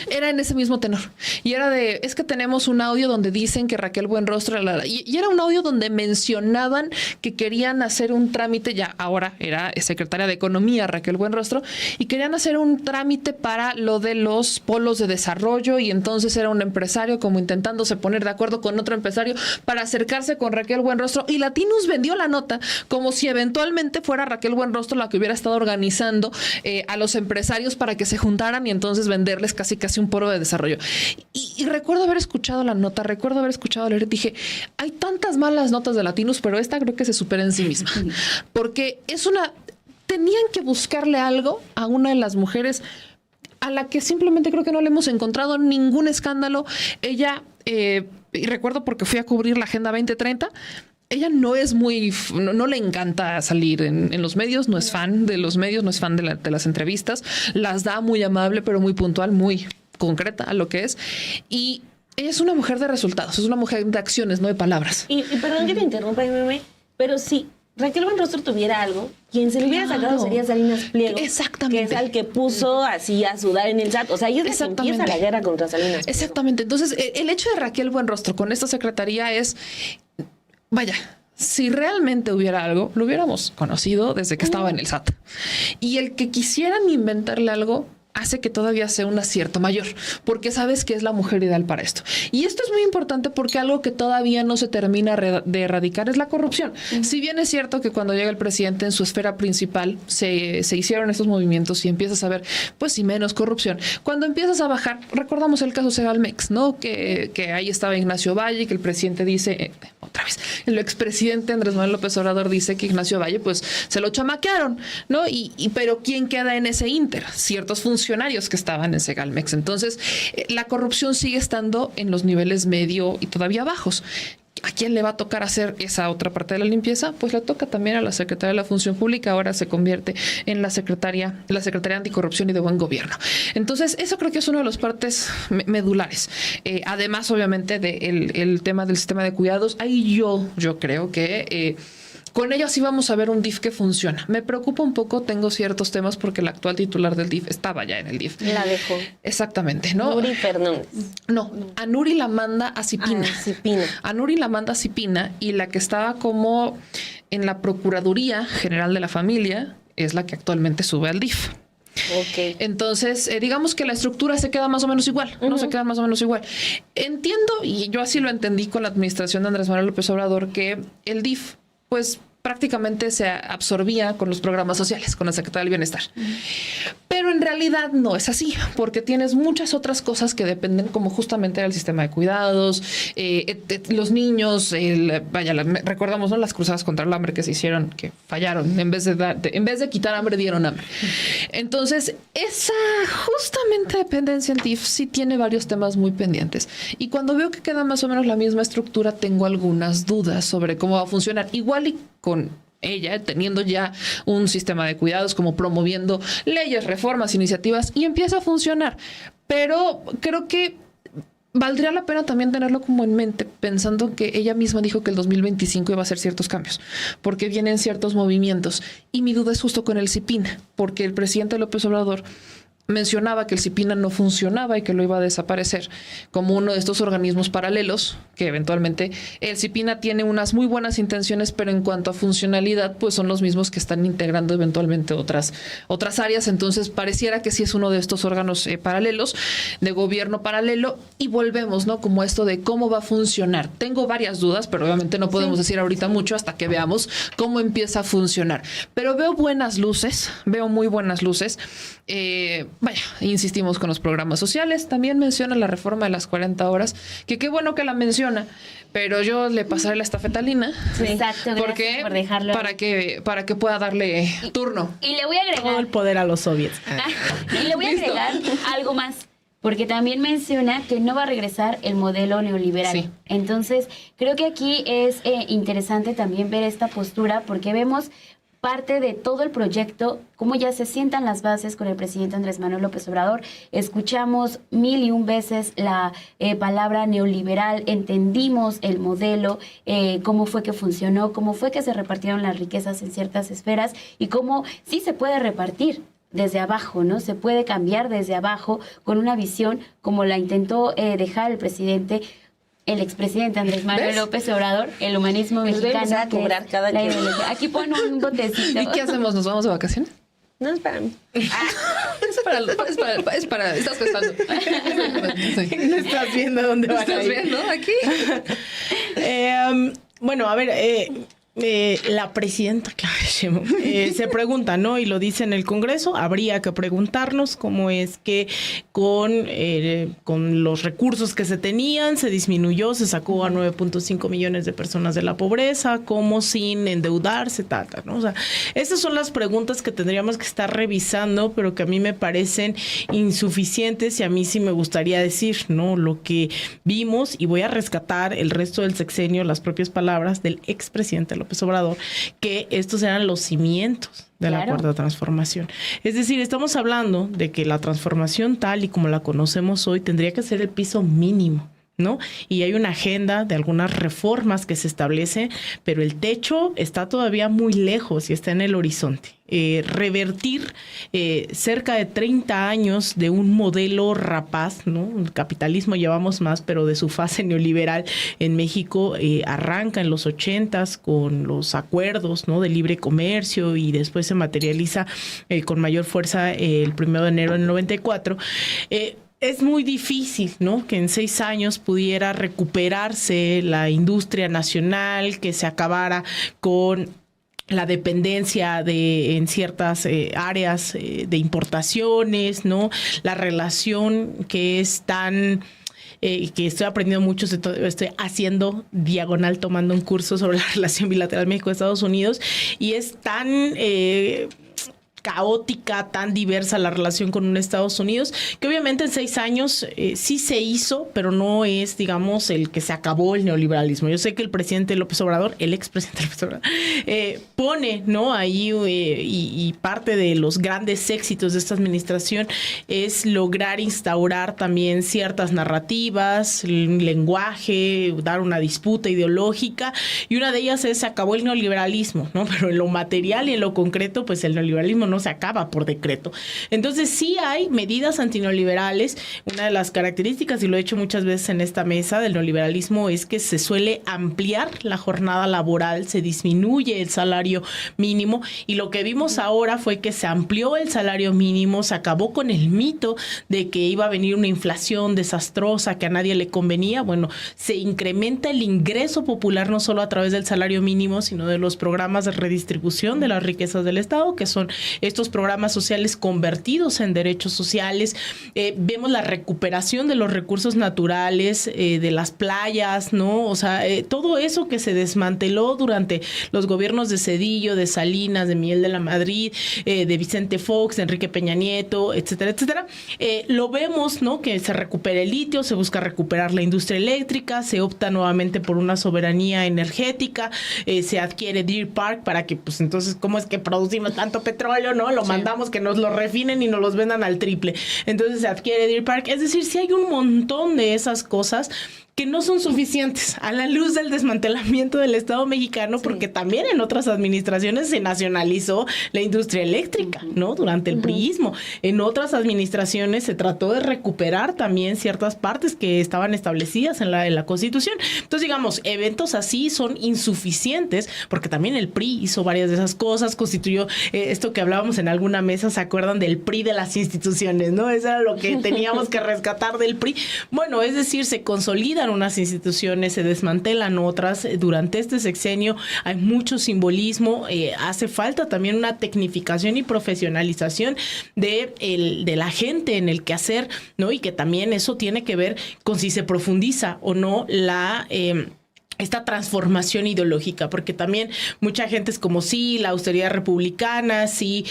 Era en ese mismo tenor. Y era de, es que tenemos un audio donde dicen que Raquel Buenrostro... Y era un audio donde mencionaban que querían hacer un trámite, ya ahora era secretaria de Economía Raquel Buenrostro, y querían hacer un trámite para lo de los polos de desarrollo, y entonces era un empresario como intentándose poner de acuerdo con otro empresario para acercarse con Raquel Buenrostro, y Latinus vendió la nota como si eventualmente fuera Raquel Buenrostro la que hubiera estado organizando a los empresarios para que se juntaran y entonces venderles casi un polo de desarrollo. Y recuerdo haber escuchado la nota, recuerdo haber escuchado leer, dije, hay tantas malas notas de Latinus, pero esta creo que se supera en sí misma. Porque tenían que buscarle algo a una de las mujeres a la que simplemente creo que no le hemos encontrado ningún escándalo. Ella, y recuerdo porque fui a cubrir la Agenda 2030, ella no es no le encanta salir en los medios, no es fan de los medios, no es fan de las entrevistas, las da muy amable, pero muy puntual, muy concreta a lo que es. Y ella es una mujer de resultados, es una mujer de acciones, no de palabras. Y perdón que te interrumpa, Meme, pero si Raquel Buenrostro tuviera algo, quien se le hubiera sacado sería Salinas Pliego. Exactamente. Que es al que puso así a sudar en el SAT. O sea, ella es la que empieza la guerra contra Salinas Pliego. Exactamente. Entonces, el hecho de Raquel Buenrostro con esta secretaría es... Vaya, si realmente hubiera algo, lo hubiéramos conocido desde que estaba en el SAT. Y el que quisieran inventarle algo hace que todavía sea un acierto mayor, porque sabes que es la mujer ideal para esto. Y esto es muy importante porque algo que todavía no se termina de erradicar es la corrupción. Si bien es cierto que cuando llega el presidente en su esfera principal se hicieron estos movimientos y empiezas a ver, pues sí, menos corrupción. Cuando empiezas a bajar, recordamos el caso Segalmex, ¿no? Que ahí estaba Ignacio Valle, que el presidente dice, otra vez, el expresidente Andrés Manuel López Obrador dice que Ignacio Valle, pues se lo chamaquearon, ¿no? Pero ¿quién queda en ese ínter? Ciertos funcionarios que estaban en Segalmex. Entonces, la corrupción sigue estando en los niveles medio y todavía bajos. ¿A quién le va a tocar hacer esa otra parte de la limpieza? Pues le toca también a la Secretaría de la Función Pública. Ahora se convierte en la Secretaría Anticorrupción y de Buen Gobierno. Entonces, eso creo que es una de las partes medulares. Además, obviamente, del tema del sistema de cuidados. Ahí yo creo que... con ello sí vamos a ver un DIF que funciona. Me preocupa un poco, tengo ciertos temas porque la actual titular del DIF estaba ya en el DIF. La dejó. Exactamente, ¿no? Nuri Fernández. No, a Nuri la manda a Cipina. A Nuri la manda a Cipina, y la que estaba como en la Procuraduría General de la Familia es la que actualmente sube al DIF. Okay. Entonces, digamos que la estructura se queda más o menos igual, ¿no? Se queda más o menos igual. Entiendo, y yo así lo entendí con la administración de Andrés Manuel López Obrador, que el DIF, pues prácticamente se absorbía con los programas sociales, con la Secretaría del Bienestar. Pero en realidad no es así, porque tienes muchas otras cosas que dependen, como justamente del sistema de cuidados, los niños, recordamos, ¿no?, las cruzadas contra el hambre que se hicieron, que fallaron, en vez de quitar hambre, dieron hambre. Entonces, esa justamente dependencia en DIF sí tiene varios temas muy pendientes. Y cuando veo que queda más o menos la misma estructura, tengo algunas dudas sobre cómo va a funcionar. Igual y con ella teniendo ya un sistema de cuidados, como promoviendo leyes, reformas, iniciativas, y empieza a funcionar. Pero creo que valdría la pena también tenerlo como en mente, pensando que ella misma dijo que el 2025 iba a hacer ciertos cambios, porque vienen ciertos movimientos. Y mi duda es justo con el CIPINA, porque el presidente López Obrador mencionaba que el CIPINA no funcionaba y que lo iba a desaparecer como uno de estos organismos paralelos, que eventualmente el CIPINA tiene unas muy buenas intenciones, pero en cuanto a funcionalidad, pues son los mismos que están integrando eventualmente otras áreas. Entonces pareciera que sí es uno de estos órganos paralelos, de gobierno paralelo, y volvemos, ¿no? Como esto de cómo va a funcionar. Tengo varias dudas, pero obviamente no podemos decir ahorita mucho hasta que veamos cómo empieza a funcionar. Pero veo buenas luces, veo muy buenas luces. Vaya, insistimos con los programas sociales. También menciona la reforma de las 40 horas, que qué bueno que la menciona, pero yo le pasaré la estafeta a Lina. Sí. Exacto, porque por dejarlo para que pueda darle turno. Y le voy a agregar Todo el poder a los soviets. y le voy a agregar algo más, porque también menciona que no va a regresar el modelo neoliberal. Sí. Entonces, creo que aquí es interesante también ver esta postura, porque vemos parte de todo el proyecto, cómo ya se sientan las bases con el presidente Andrés Manuel López Obrador. Escuchamos 1001 veces la palabra neoliberal, entendimos el modelo, cómo fue que funcionó, cómo fue que se repartieron las riquezas en ciertas esferas y cómo sí se puede repartir desde abajo, ¿no? Se puede cambiar desde abajo con una visión como la intentó dejar el expresidente Andrés Manuel López Obrador, el humanismo Nos voy a mexicano. empezar a cobrar cada la que- ideología. Aquí pon un botecito. ¿Y qué hacemos? ¿Nos vamos de vacaciones? No, es para mí. Es para estás gastando. Sí. No estás viendo dónde va a ¿Estás ir. viendo aquí? Bueno, a ver, la presidenta Claudia Sheinbaum se pregunta, ¿no? Y lo dice en el Congreso, habría que preguntarnos cómo es que con los recursos que se tenían se disminuyó, se sacó a 9.5 millones de personas de la pobreza, cómo sin endeudarse, ¿no? O sea, esas son las preguntas que tendríamos que estar revisando, pero que a mí me parecen insuficientes y a mí sí me gustaría decir, ¿no? Lo que vimos, y voy a rescatar el resto del sexenio, las propias palabras del expresidente López Obrador, que estos eran los cimientos de la cuarta transformación. Es decir, estamos hablando de que la transformación tal y como la conocemos hoy tendría que ser el piso mínimo, ¿no? Y hay una agenda de algunas reformas que se establece, pero el techo está todavía muy lejos y está en el horizonte. Revertir cerca de 30 años de un modelo rapaz, ¿no? El capitalismo llevamos más, pero de su fase neoliberal en México arranca en los 80s con los acuerdos, ¿no? De libre comercio y después se materializa con mayor fuerza el 1 de enero del 94. Es muy difícil, ¿no? Que en 6 años pudiera recuperarse la industria nacional, que se acabara con la dependencia en ciertas áreas de importaciones, ¿no? La relación que es tan... que estoy aprendiendo mucho, estoy haciendo diagonal, tomando un curso sobre la relación bilateral México-Estados Unidos, y es tan... caótica, tan diversa la relación con un Estados Unidos, que obviamente en 6 años sí se hizo, pero no es, digamos, el que se acabó el neoliberalismo. Yo sé que el presidente López Obrador, el expresidente López Obrador, pone, ¿no? Ahí y parte de los grandes éxitos de esta administración es lograr instaurar también ciertas narrativas, lenguaje, dar una disputa ideológica, y una de ellas es: se acabó el neoliberalismo, ¿no? Pero en lo material y en lo concreto, pues el neoliberalismo no se acaba por decreto. Entonces sí hay medidas antineoliberales. Una de las características, y lo he hecho muchas veces en esta mesa, del neoliberalismo es que se suele ampliar la jornada laboral, se disminuye el salario mínimo, y lo que vimos ahora fue que se amplió el salario mínimo, se acabó con el mito de que iba a venir una inflación desastrosa que a nadie le convenía. Bueno, se incrementa el ingreso popular no solo a través del salario mínimo, sino de los programas de redistribución de las riquezas del Estado, que son estos programas sociales convertidos en derechos sociales. Vemos la recuperación de los recursos naturales, de las playas, ¿no? O sea, todo eso que se desmanteló durante los gobiernos de Zedillo, de Salinas, de Miguel de la Madrid, de Vicente Fox, de Enrique Peña Nieto, etcétera, etcétera. Lo vemos, ¿no? Que se recupera el litio, se busca recuperar la industria eléctrica, se opta nuevamente por una soberanía energética, se adquiere Deer Park para que, pues entonces, ¿cómo es que producimos tanto petróleo petróleo, ¿no? Lo mandamos que nos lo refinen y nos los vendan al triple. Entonces se adquiere Deer Park. Es decir, sí hay un montón de esas cosas que no son suficientes a la luz del desmantelamiento del Estado mexicano, porque también en otras administraciones se nacionalizó la industria eléctrica, ¿no? Durante el priismo. En otras administraciones se trató de recuperar también ciertas partes que estaban establecidas en la Constitución. Entonces, digamos, eventos así son insuficientes, porque también el PRI hizo varias de esas cosas, constituyó esto que hablábamos en alguna mesa, ¿se acuerdan del PRI de las instituciones, no? Eso era lo que teníamos que rescatar del PRI. Bueno, es decir, se consolidan unas instituciones, se desmantelan otras. Durante este sexenio hay mucho simbolismo, hace falta también una tecnificación y profesionalización de la gente en el quehacer, ¿no? Y que también eso tiene que ver con si se profundiza o no esta transformación ideológica, porque también mucha gente es como sí, la austeridad republicana, sí,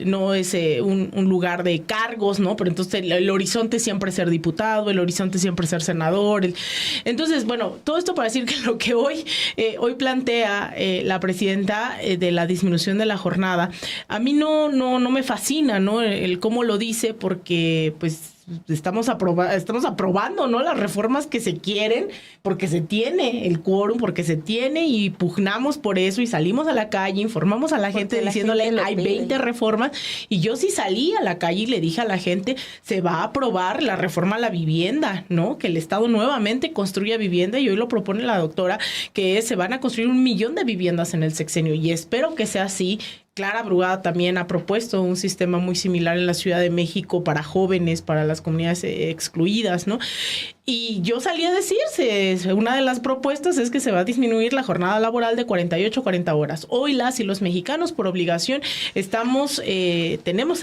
no es un lugar de cargos, ¿no? Pero entonces el horizonte siempre es ser diputado, el horizonte siempre es ser senador. Entonces, bueno, todo esto para decir que lo que hoy plantea la presidenta de la disminución de la jornada, a mí no me fascina, ¿no? El cómo lo dice, porque pues estamos aprobando, ¿no? Las reformas que se quieren, porque se tiene el quórum, porque se tiene, y pugnamos por eso y salimos a la calle, informamos a la gente diciéndole hay 20 reformas, y yo sí salí a la calle y le dije a la gente, se va a aprobar la reforma a la vivienda, ¿no? Que el Estado nuevamente construya vivienda, y hoy lo propone la doctora, que se van a construir 1 millón de viviendas en el sexenio, y espero que sea así. Clara Brugada también ha propuesto un sistema muy similar en la Ciudad de México para jóvenes, para las comunidades excluidas, ¿no? Y yo salí a decirse, una de las propuestas es que se va a disminuir la jornada laboral de 48 a 40 horas. Hoy las y los mexicanos, por obligación, tenemos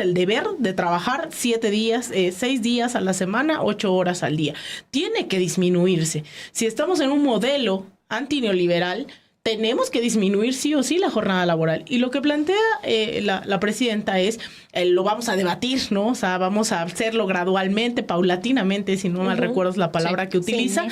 el deber de trabajar 6 días a la semana, 8 horas al día. Tiene que disminuirse. Si estamos en un modelo antineoliberal, tenemos que disminuir sí o sí la jornada laboral. Y lo que plantea la presidenta es, lo vamos a debatir, ¿no? O sea, vamos a hacerlo gradualmente, paulatinamente, si no mal recuerdo es la palabra que utiliza.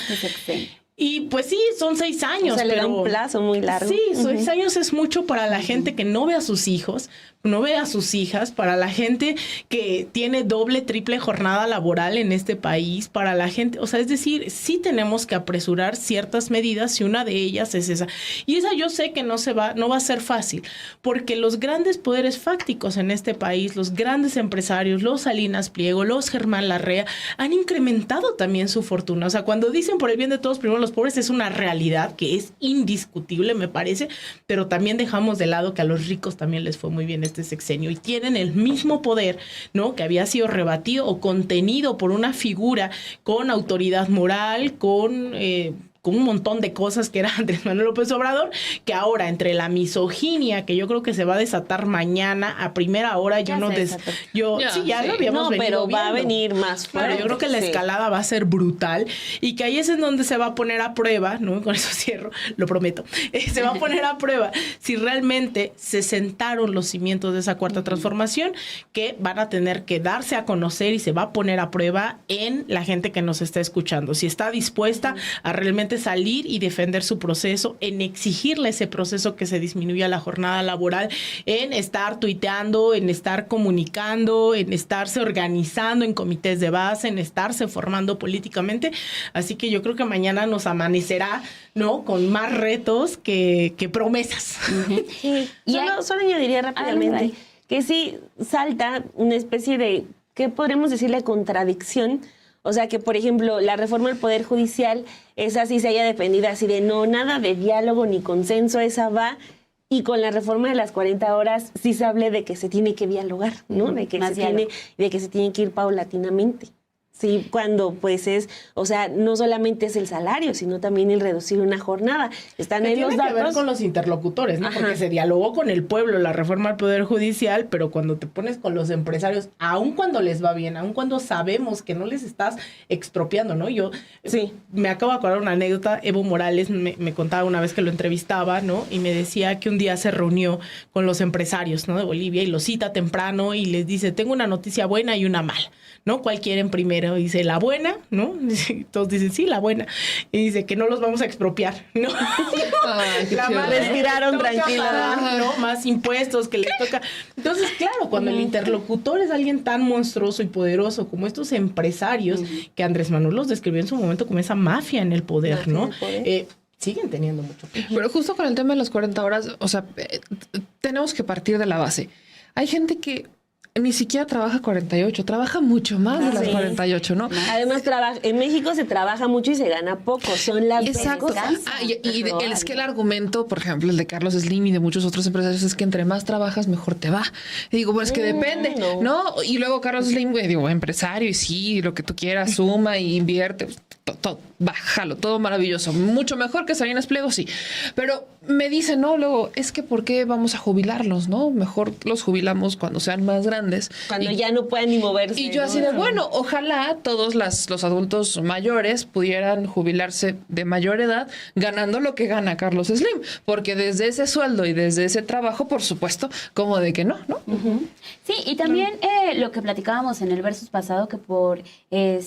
Y pues sí, son 6 años. O sea, le da un plazo muy largo. Sí, 6 años es mucho para la gente que no ve a sus hijos, no ve a sus hijas, para la gente que tiene doble, triple jornada laboral en este país, para la gente, o sea, es decir, sí tenemos que apresurar ciertas medidas, y una de ellas es esa. Y esa yo sé que no va a ser fácil, porque los grandes poderes fácticos en este país, los grandes empresarios, los Salinas Pliego, los Germán Larrea, han incrementado también su fortuna. O sea, cuando dicen por el bien de todos, primero los pobres, es una realidad que es indiscutible, me parece, pero también dejamos de lado que a los ricos también les fue muy bien este sexenio, y tienen el mismo poder, ¿no? Que había sido rebatido o contenido por una figura con autoridad moral, con un montón de cosas que era Andrés Manuel López Obrador, que ahora entre la misoginia, que yo creo que se va a desatar mañana a primera hora, ya lo habíamos venido pero viendo. Va a venir más fuerte. Claro, yo creo que la escalada va a ser brutal, y que ahí es en donde se va a poner a prueba, ¿no? Con eso cierro, lo prometo, se va a poner a prueba si realmente se sentaron los cimientos de esa cuarta transformación, que van a tener que darse a conocer, y se va a poner a prueba en la gente que nos está escuchando, si está dispuesta a realmente salir y defender su proceso, en exigirle ese proceso que se disminuya la jornada laboral, en estar tuiteando, en estar comunicando, en estarse organizando en comités de base, en estarse formando políticamente. Así que yo creo que mañana nos amanecerá, ¿no? Con más retos que promesas. Sí. Solo añadiría rápidamente que sí salta una especie de, ¿qué podremos decirle? Contradicción. O sea, que, por ejemplo, la reforma del Poder Judicial, esa sí se haya defendido así de no, nada de diálogo ni consenso, esa va. Y con la reforma de las 40 horas sí se hable de que se tiene que dialogar, ¿no? De que se tiene que ir paulatinamente. Sí, cuando pues es, o sea, no solamente es el salario, sino también el reducir una jornada. Están en los datos. Tiene que ver con los interlocutores, ¿no? Ajá. Porque se dialogó con el pueblo la reforma al Poder Judicial, pero cuando te pones con los empresarios, aun cuando les va bien, aun cuando sabemos que no les estás expropiando, ¿no? Yo me acabo de acordar una anécdota. Evo Morales me contaba una vez que lo entrevistaba, ¿no? Y me decía que un día se reunió con los empresarios, ¿no? De Bolivia, y los cita temprano y les dice, tengo una noticia buena y una mala, ¿no? ¿Cuál quieren primero? pero dice la buena, ¿no? Todos dicen, sí, la buena. Y dice que no los vamos a expropiar, ¿no? Ay, qué La chido. madre Respiraron le toca tranquila, pagar, ¿no? Más impuestos que le toca. Entonces, claro, cuando el interlocutor es alguien tan monstruoso y poderoso como estos empresarios, que Andrés Manuel los describió en su momento como esa mafia en el poder, Mafia ¿no? en el poder. Siguen teniendo mucho poder. Pero justo con el tema de las 40 horas, o sea, tenemos que partir de la base. Hay gente que ni siquiera trabaja 48, trabaja mucho más de las Sí. 48, ¿no? Además, en México se trabaja mucho y se gana poco. Son las dos Exacto. cosas. Es que el argumento, por ejemplo, el de Carlos Slim y de muchos otros empresarios es que entre más trabajas, mejor te va. Y digo, pues que depende, ¿no? Y luego Carlos Slim, digo, empresario, y sí, lo que tú quieras, suma y invierte, todo, bájalo, todo maravilloso. Mucho mejor que Salinas Pliego, sí. Pero me dicen, no, luego, es que ¿por qué vamos a jubilarlos, no? Mejor los jubilamos cuando sean más grandes. Cuando ya no pueden ni moverse. Y yo así ¿no? de, bueno, ojalá todos los adultos mayores pudieran jubilarse de mayor edad ganando lo que gana Carlos Slim, porque desde ese sueldo y desde ese trabajo, por supuesto, como de que no, ¿no? Sí, y también lo que platicábamos en el versus pasado, que por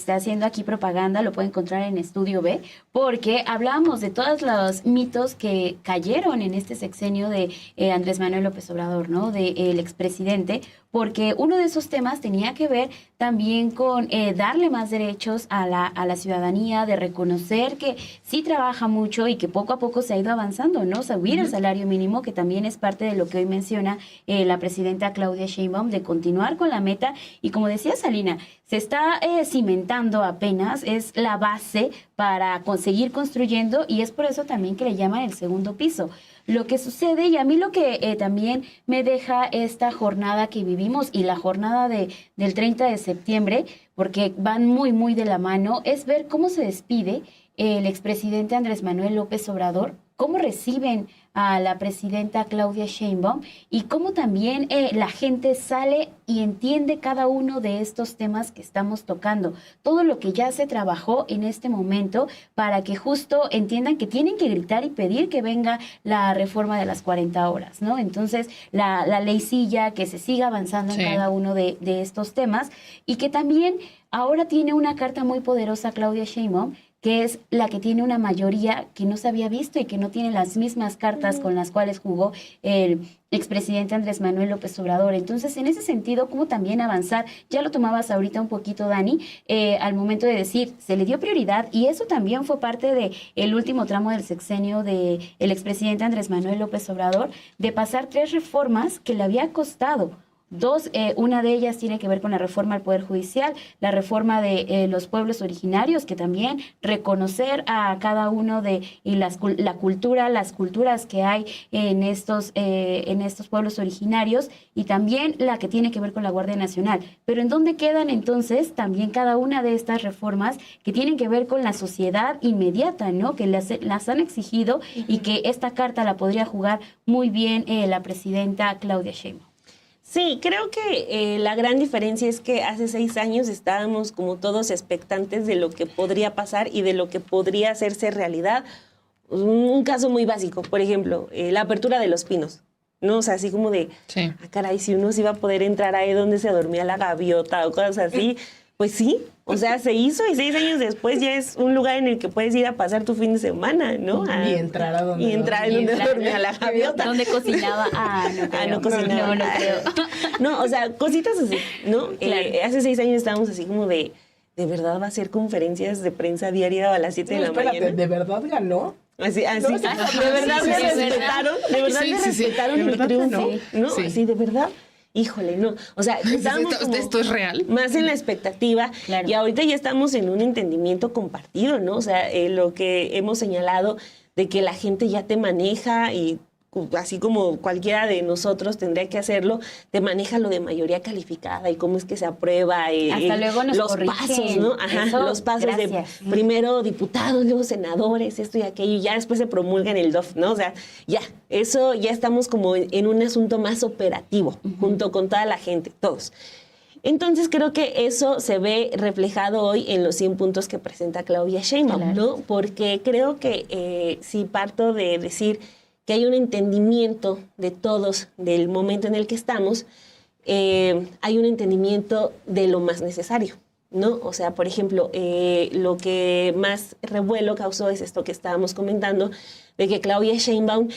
haciendo aquí propaganda, lo puede encontrar en Estudio B, porque hablábamos de todos los mitos que cayeron en este sexenio de Andrés Manuel López Obrador, ¿no? Del expresidente, porque uno de esos temas tenía que ver también con darle más derechos a la ciudadanía, de reconocer que sí trabaja mucho y que poco a poco se ha ido avanzando, ¿no? Subir el salario mínimo, que también es parte de lo que hoy menciona la presidenta Claudia Sheinbaum, de continuar con la meta. Y como decía Salina, se está cimentando apenas, es la base para seguir construyendo, y es por eso también que le llaman el segundo piso. Lo que sucede, y a mí lo que también me deja esta jornada que vivimos y la jornada del 30 de septiembre, porque van muy, muy de la mano, es ver cómo se despide el expresidente Andrés Manuel López Obrador, cómo reciben a la presidenta Claudia Sheinbaum y cómo también la gente sale y entiende cada uno de estos temas que estamos tocando. Todo lo que ya se trabajó en este momento para que justo entiendan que tienen que gritar y pedir que venga la reforma de las 40 horas, ¿no? Entonces, la leycilla, que se siga avanzando en cada uno de estos temas, y que también ahora tiene una carta muy poderosa Claudia Sheinbaum, que es la que tiene una mayoría que no se había visto y que no tiene las mismas cartas con las cuales jugó el expresidente Andrés Manuel López Obrador. Entonces, en ese sentido, ¿cómo también avanzar? Ya lo tomabas ahorita un poquito, Dani, al momento de decir, se le dio prioridad, y eso también fue parte de el último tramo del sexenio del expresidente Andrés Manuel López Obrador, de pasar 3 reformas que le había costado. 2, una de ellas tiene que ver con la reforma al Poder Judicial, la reforma de los pueblos originarios, que también reconocer a cada uno de las culturas que hay en estos pueblos originarios, y también la que tiene que ver con la Guardia Nacional. Pero ¿en dónde quedan entonces también cada una de estas reformas que tienen que ver con la sociedad inmediata, ¿no? Que las han exigido y que esta carta la podría jugar muy bien la presidenta Claudia Sheinbaum? Sí, creo que la gran diferencia es que hace 6 años estábamos como todos expectantes de lo que podría pasar y de lo que podría hacerse realidad. Un caso muy básico, por ejemplo, la apertura de Los Pinos, ¿no? O sea, así como de, caray, si uno se iba a poder entrar ahí donde se dormía la gaviota o cosas así. Pues sí, o sea, se hizo, y 6 años después ya es un lugar en el que puedes ir a pasar tu fin de semana, ¿no? Y entrar a donde dormía la gaviota. ¿Dónde cocinaba? No cocinaba. No creo. No, o sea, cositas así, ¿no? Claro. Hace 6 años estábamos así como ¿de verdad va a hacer conferencias de prensa diaria a las 7 de la mañana? ¿De verdad ganó? Así, No, de verdad sí, me sí, respetaron, de verdad me respetaron el triunfo, ¿no? Sí. Así, de verdad. Híjole, no. O sea, estábamos como ¿Esto es real? más en la expectativa, Claro. y ahorita ya estamos en un entendimiento compartido, ¿no? O sea, lo que hemos señalado de que la gente ya te maneja, y así como cualquiera de nosotros tendría que hacerlo, te maneja lo de mayoría calificada y cómo es que se aprueba. Hasta luego nos los corrigen. pasos, ¿no? Ajá, Eso, los pasos gracias. de primero diputados, luego senadores, esto y aquello, y ya después se promulga en el DOF, ¿no? O sea, ya, eso ya estamos como en un asunto más operativo, junto con toda la gente, todos. Entonces creo que eso se ve reflejado hoy en los 100 puntos que presenta Claudia Sheinbaum, Claro. ¿no? Porque creo que si parto de decir que hay un entendimiento de todos del momento en el que estamos, hay un entendimiento de lo más necesario, ¿no? O sea, por ejemplo, lo que más revuelo causó es esto que estábamos comentando, de que Claudia Sheinbaum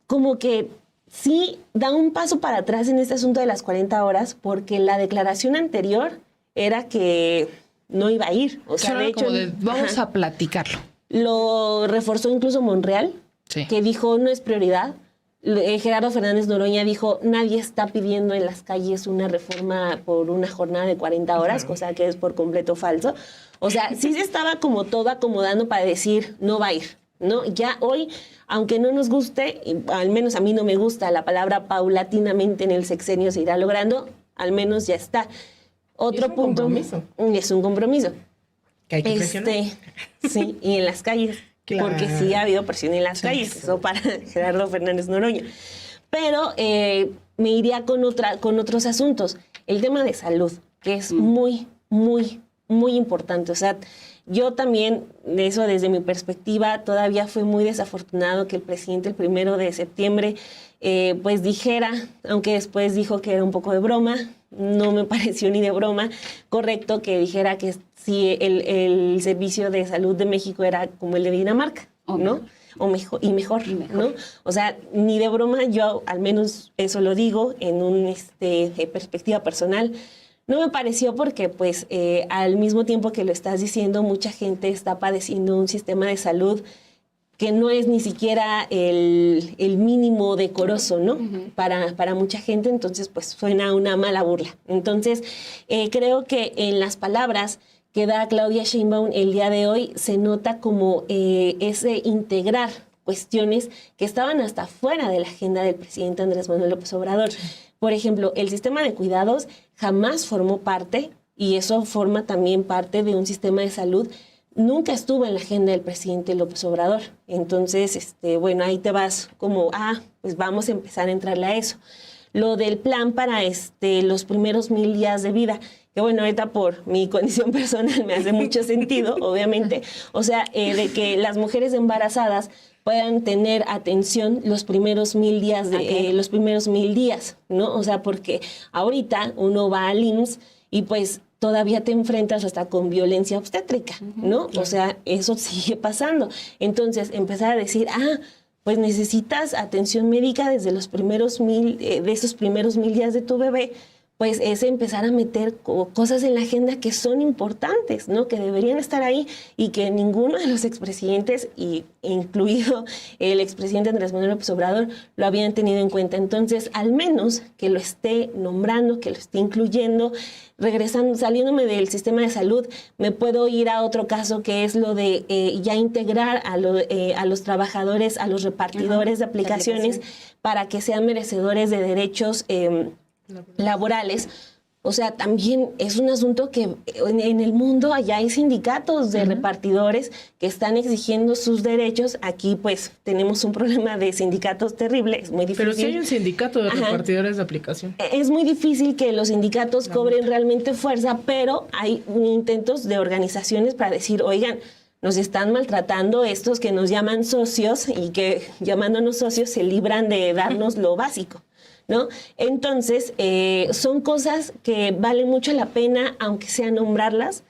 como que sí da un paso para atrás en este asunto de las 40 horas, porque la declaración anterior era que no iba a ir. O sea, Suena de hecho, como de, vamos a platicarlo. lo reforzó incluso Monreal, Sí. que dijo no es prioridad. Gerardo Fernández Noroña dijo, nadie está pidiendo en las calles una reforma por una jornada de 40 horas, cosa que es por completo falso. O sea, sí se estaba como todo acomodando para decir, no va a ir, ¿no? Ya hoy, aunque no nos guste, al menos a mí no me gusta la palabra paulatinamente en el sexenio se irá logrando, al menos ya está. Otro un punto. compromiso. Es un compromiso. Que hay que presionar. Sí, y en las calles. Claro. Porque sí ha habido presión en las calles, eso para Gerardo Fernández Noroña. Pero me iría con otros asuntos. El tema de salud, que es muy, muy, muy importante. O sea, yo también, de eso desde mi perspectiva, todavía fue muy desafortunado que el presidente el 1 de septiembre pues dijera, aunque después dijo que era un poco de broma, no me pareció ni de broma, correcto que dijera que si el servicio de salud de México era como el de Dinamarca, ¿no? O mejor, ¿no? O sea, ni de broma, yo al menos eso lo digo en una perspectiva personal. No me pareció porque, pues, al mismo tiempo que lo estás diciendo, mucha gente está padeciendo un sistema de salud que no es ni siquiera el mínimo decoroso, ¿no? Para mucha gente, entonces, pues, suena una mala burla. Entonces, creo que en las palabras que da Claudia Sheinbaum el día de hoy se nota como ese integrar cuestiones que estaban hasta fuera de la agenda del presidente Andrés Manuel López Obrador. Por ejemplo, el sistema de cuidados jamás formó parte, y eso forma también parte de un sistema de salud, nunca estuvo en la agenda del presidente López Obrador. Entonces, bueno, ahí te vas como, pues vamos a empezar a entrarle a eso. Lo del plan para los primeros 1000 días de vida, que bueno, ahorita por mi condición personal me hace mucho sentido, obviamente. O sea, de que las mujeres embarazadas puedan tener atención los primeros 1000 días, los primeros 1000 días, ¿no? O sea, porque ahorita uno va al IMSS y pues todavía te enfrentas hasta con violencia obstétrica, ¿no? O sea, eso sigue pasando. Entonces, empezar a decir, pues necesitas atención médica desde los primeros 1000, de esos primeros 1000 días de tu bebé, pues es empezar a meter cosas en la agenda que son importantes, ¿no? Que deberían estar ahí y que ninguno de los expresidentes, incluido el expresidente Andrés Manuel López Obrador, lo habían tenido en cuenta. Entonces, al menos que lo esté nombrando, que lo esté incluyendo, regresando, saliéndome del sistema de salud, me puedo ir a otro caso que es lo de ya integrar a los trabajadores, a los repartidores de aplicaciones para que sean merecedores de derechos laborales. O sea, también es un asunto que en el mundo allá hay sindicatos de repartidores que están exigiendo sus derechos. Aquí pues tenemos un problema de sindicatos terrible, es muy difícil. Pero sí hay un sindicato de repartidores de aplicación. Es muy difícil que los sindicatos cobren realmente fuerza, pero hay intentos de organizaciones para decir, oigan, nos están maltratando estos que nos llaman socios y que llamándonos socios se libran de darnos lo básico, ¿no? Entonces, son cosas que valen mucho la pena, aunque sea nombrarlas.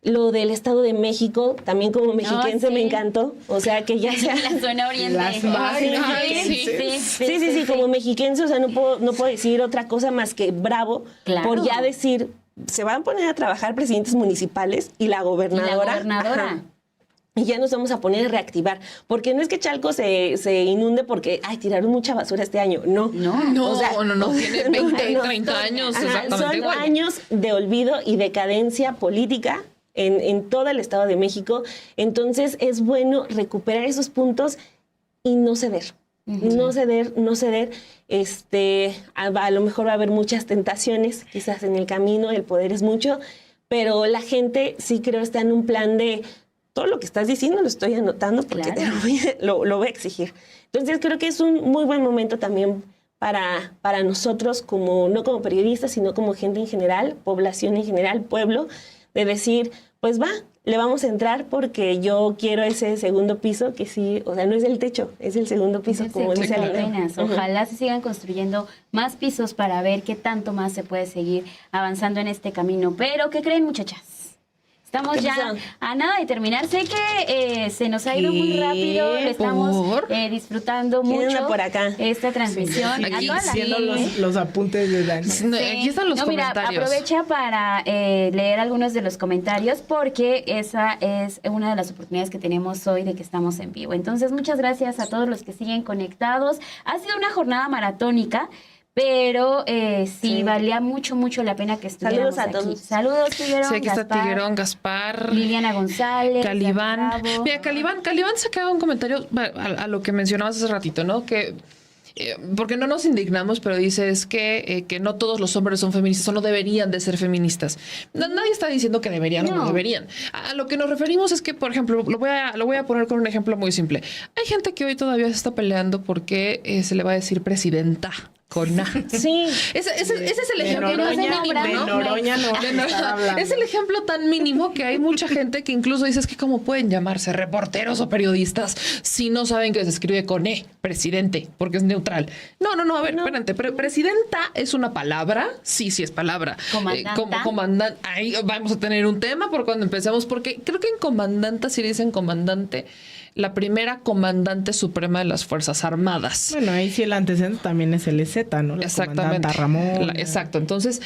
Lo del Estado de México, también como mexiquense me encantó. O sea, que ya sea... La zona oriente. Sí, como mexiquense, o sea, no puedo decir otra cosa más que bravo, por ya decir, se van a poner a trabajar presidentes municipales y la gobernadora. Y ya nos vamos a poner a reactivar. Porque no es que Chalco se inunde porque, tiraron mucha basura este año. No, o sea, no, tiene 20, 30 años. Son igual. años de olvido y decadencia política en todo el Estado de México. Entonces es bueno recuperar esos puntos y no ceder. No ceder. A lo mejor va a haber muchas tentaciones, quizás en el camino, el poder es mucho, pero la gente sí creo está en un plan de... Todo lo que estás diciendo lo estoy anotando porque lo voy a exigir. Entonces creo que es un muy buen momento también para nosotros, no como periodistas, sino como gente en general, población en general, pueblo, de decir, pues le vamos a entrar porque yo quiero ese segundo piso que sí, o sea, no es el techo, es el segundo piso, como dice Alina. Ojalá se sigan construyendo más pisos para ver qué tanto más se puede seguir avanzando en este camino. Pero, ¿qué creen, muchachas? Estamos ¿Qué ya pasó? a nada de terminar. Sé que se nos ha ido muy ¿Qué? rápido. Lo estamos disfrutando ¿Quién anda mucho por acá? esta transmisión. Aquí a toda la Haciendo gente. los apuntes de Dani. No, aquí están los Mira, comentarios. aprovecha para leer algunos de los comentarios porque esa es una de las oportunidades que tenemos hoy de que estamos en vivo. Entonces, muchas gracias a todos los que siguen conectados. Ha sido una jornada maratónica, pero sí, valía mucho, mucho la pena que estuviéramos Saludos a aquí. todos. Saludos, Tiguerón, Sí, aquí está Gaspar, Tiguerón, Gaspar, Liliana González, Calibán. Bravo. Mira, Calibán sacaba un comentario a lo que mencionabas hace ratito, ¿no? Que porque no nos indignamos, pero dice es que no todos los hombres son feministas o no deberían de ser feministas. Nadie está diciendo que deberían o no No. deberían. A lo que nos referimos es que, por ejemplo, lo voy a poner con un ejemplo muy simple. Hay gente que hoy todavía se está peleando porque se le va a decir presidenta. Con A. Sí. Ese es el ejemplo Noroña, más mínimo, de ¿no? Noroña no. De Noroña. Es el ejemplo tan mínimo que hay mucha gente que incluso dice es que cómo pueden llamarse reporteros o periodistas si no saben que se escribe con E, presidente, porque es neutral. No, a ver, espérate, pero presidenta es una palabra, sí es palabra. Comandanta. Como comandante, ahí vamos a tener un tema por cuando empecemos, porque creo que en comandanta, si le dicen comandante, la primera comandante suprema de las Fuerzas Armadas. Bueno, ahí sí el antecedente también es el EZ, ¿no? La Exactamente. comandanta Ramón. Exacto. Entonces,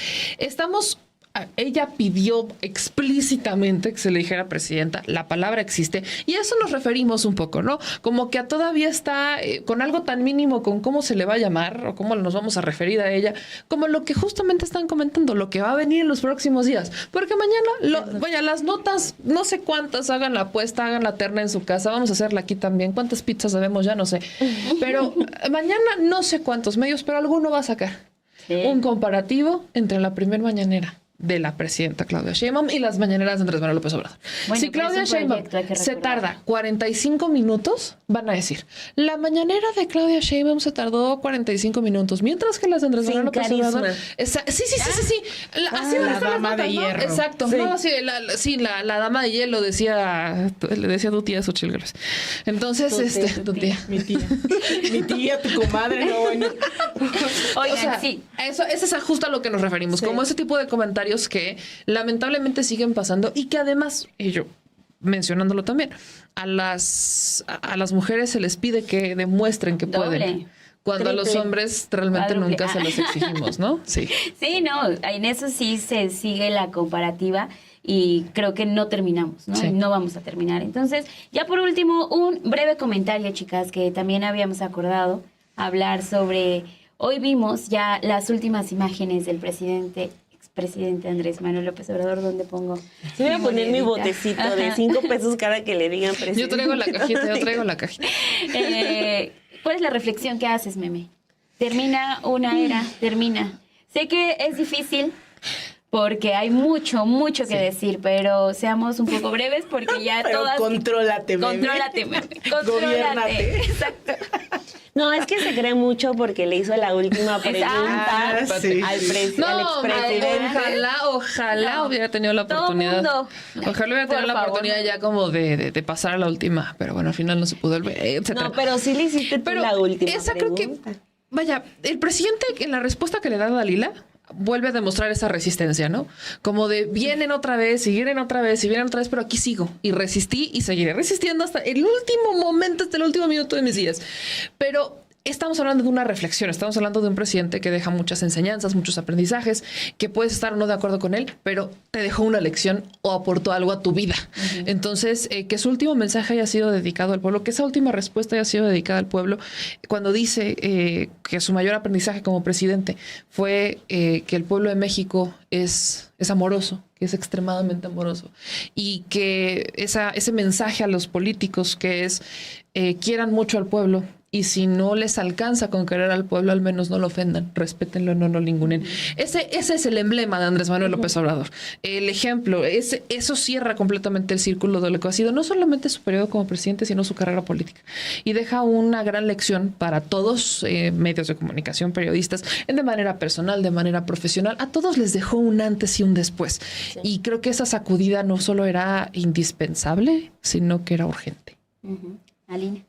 ella pidió explícitamente que se le dijera presidenta, la palabra existe, y a eso nos referimos un poco, ¿no? Como que todavía está con algo tan mínimo con cómo se le va a llamar o cómo nos vamos a referir a ella, como lo que justamente están comentando, lo que va a venir en los próximos días. Porque mañana, las notas, no sé cuántas, hagan la apuesta, hagan la terna en su casa, vamos a hacerla aquí también. ¿Cuántas pizzas debemos? Ya no sé. Pero mañana no sé cuántos medios, pero alguno va a sacar un comparativo entre la primer mañanera de la presidenta Claudia Sheinbaum y las mañaneras de Andrés Manuel López Obrador. Bueno, Si pero Claudia es un Sheinbaum proyecto, hay que se recordarlo. tarda 45 minutos, van a decir, la mañanera de Claudia Sheinbaum se tardó 45 minutos, mientras que las de Andrés Sin Manuel López carisma. Obrador... Sí. Así van a la estar las dama notas, de ¿no? hierro. Exacto. Sí. No, así, la dama de hielo le decía tu tía Xochitl Gálvez. Entonces, tu tía. Mi tía, tu comadre, no, bueno. Oigan, O sea, sí. eso es justo a lo que nos referimos, como ese tipo de comentarios que lamentablemente siguen pasando y que además, y yo mencionándolo también, a las mujeres se les pide que demuestren que Doble. pueden, cuando a los Triple. hombres realmente Cuádruple. nunca se los exigimos, ¿no? Sí. Sí, no, en eso sí se sigue la comparativa y creo que no terminamos, ¿no? Sí. No vamos a terminar. Entonces, ya por último, un breve comentario, chicas, que también habíamos acordado hablar sobre... Hoy vimos ya las últimas imágenes del expresidente Andrés Manuel López Obrador, donde pongo... Yo voy a poner mi monedita. botecito de Ajá. 5 pesos cada que le digan presidente. Yo traigo la cajita. ¿Cuál es la reflexión que haces, Meme? Termina una era, termina. Sé que es difícil porque hay mucho que decir, pero seamos un poco breves porque ya Pero todas... contrólate, Meme. Contrólate, Meme. Contrólate. Gobiérnate. Exacto. No, es que se cree mucho porque le hizo la última pregunta Ah, sí. al No, expresidente. ojalá No. hubiera tenido la Todo oportunidad. mundo. Ojalá hubiera tenido Por la favor, oportunidad no. ya como de pasar a la última, pero bueno, al final no se pudo, etcétera. No, pero sí le hiciste tú Pero la última esa pregunta. creo que, vaya, el presidente en la respuesta que le da a Dalila vuelve a demostrar esa resistencia, ¿no? Como de vienen otra vez, y vienen otra vez, y vienen otra vez, pero aquí sigo y resistí y seguiré resistiendo hasta el último momento, hasta el último minuto de mis días. Pero estamos hablando de una reflexión, estamos hablando de un presidente que deja muchas enseñanzas, muchos aprendizajes, que puedes estar o no de acuerdo con él, pero te dejó una lección o aportó algo a tu vida. Entonces, que su último mensaje haya sido dedicado al pueblo, que esa última respuesta haya sido dedicada al pueblo, cuando dice que su mayor aprendizaje como presidente fue que el pueblo de México es amoroso, que es extremadamente amoroso, y que ese mensaje a los políticos que es quieran mucho al pueblo, y si no les alcanza con querer al pueblo, al menos no lo ofendan, respétenlo, no lo ningunen. Ese es el emblema de Andrés Manuel López Obrador. El ejemplo, eso cierra completamente el círculo de lo que ha sido no solamente su periodo como presidente, sino su carrera política. Y deja una gran lección para todos, medios de comunicación, periodistas, de manera personal, de manera profesional. A todos les dejó un antes y un después. Sí. Y creo que esa sacudida no solo era indispensable, sino que era urgente. Aline.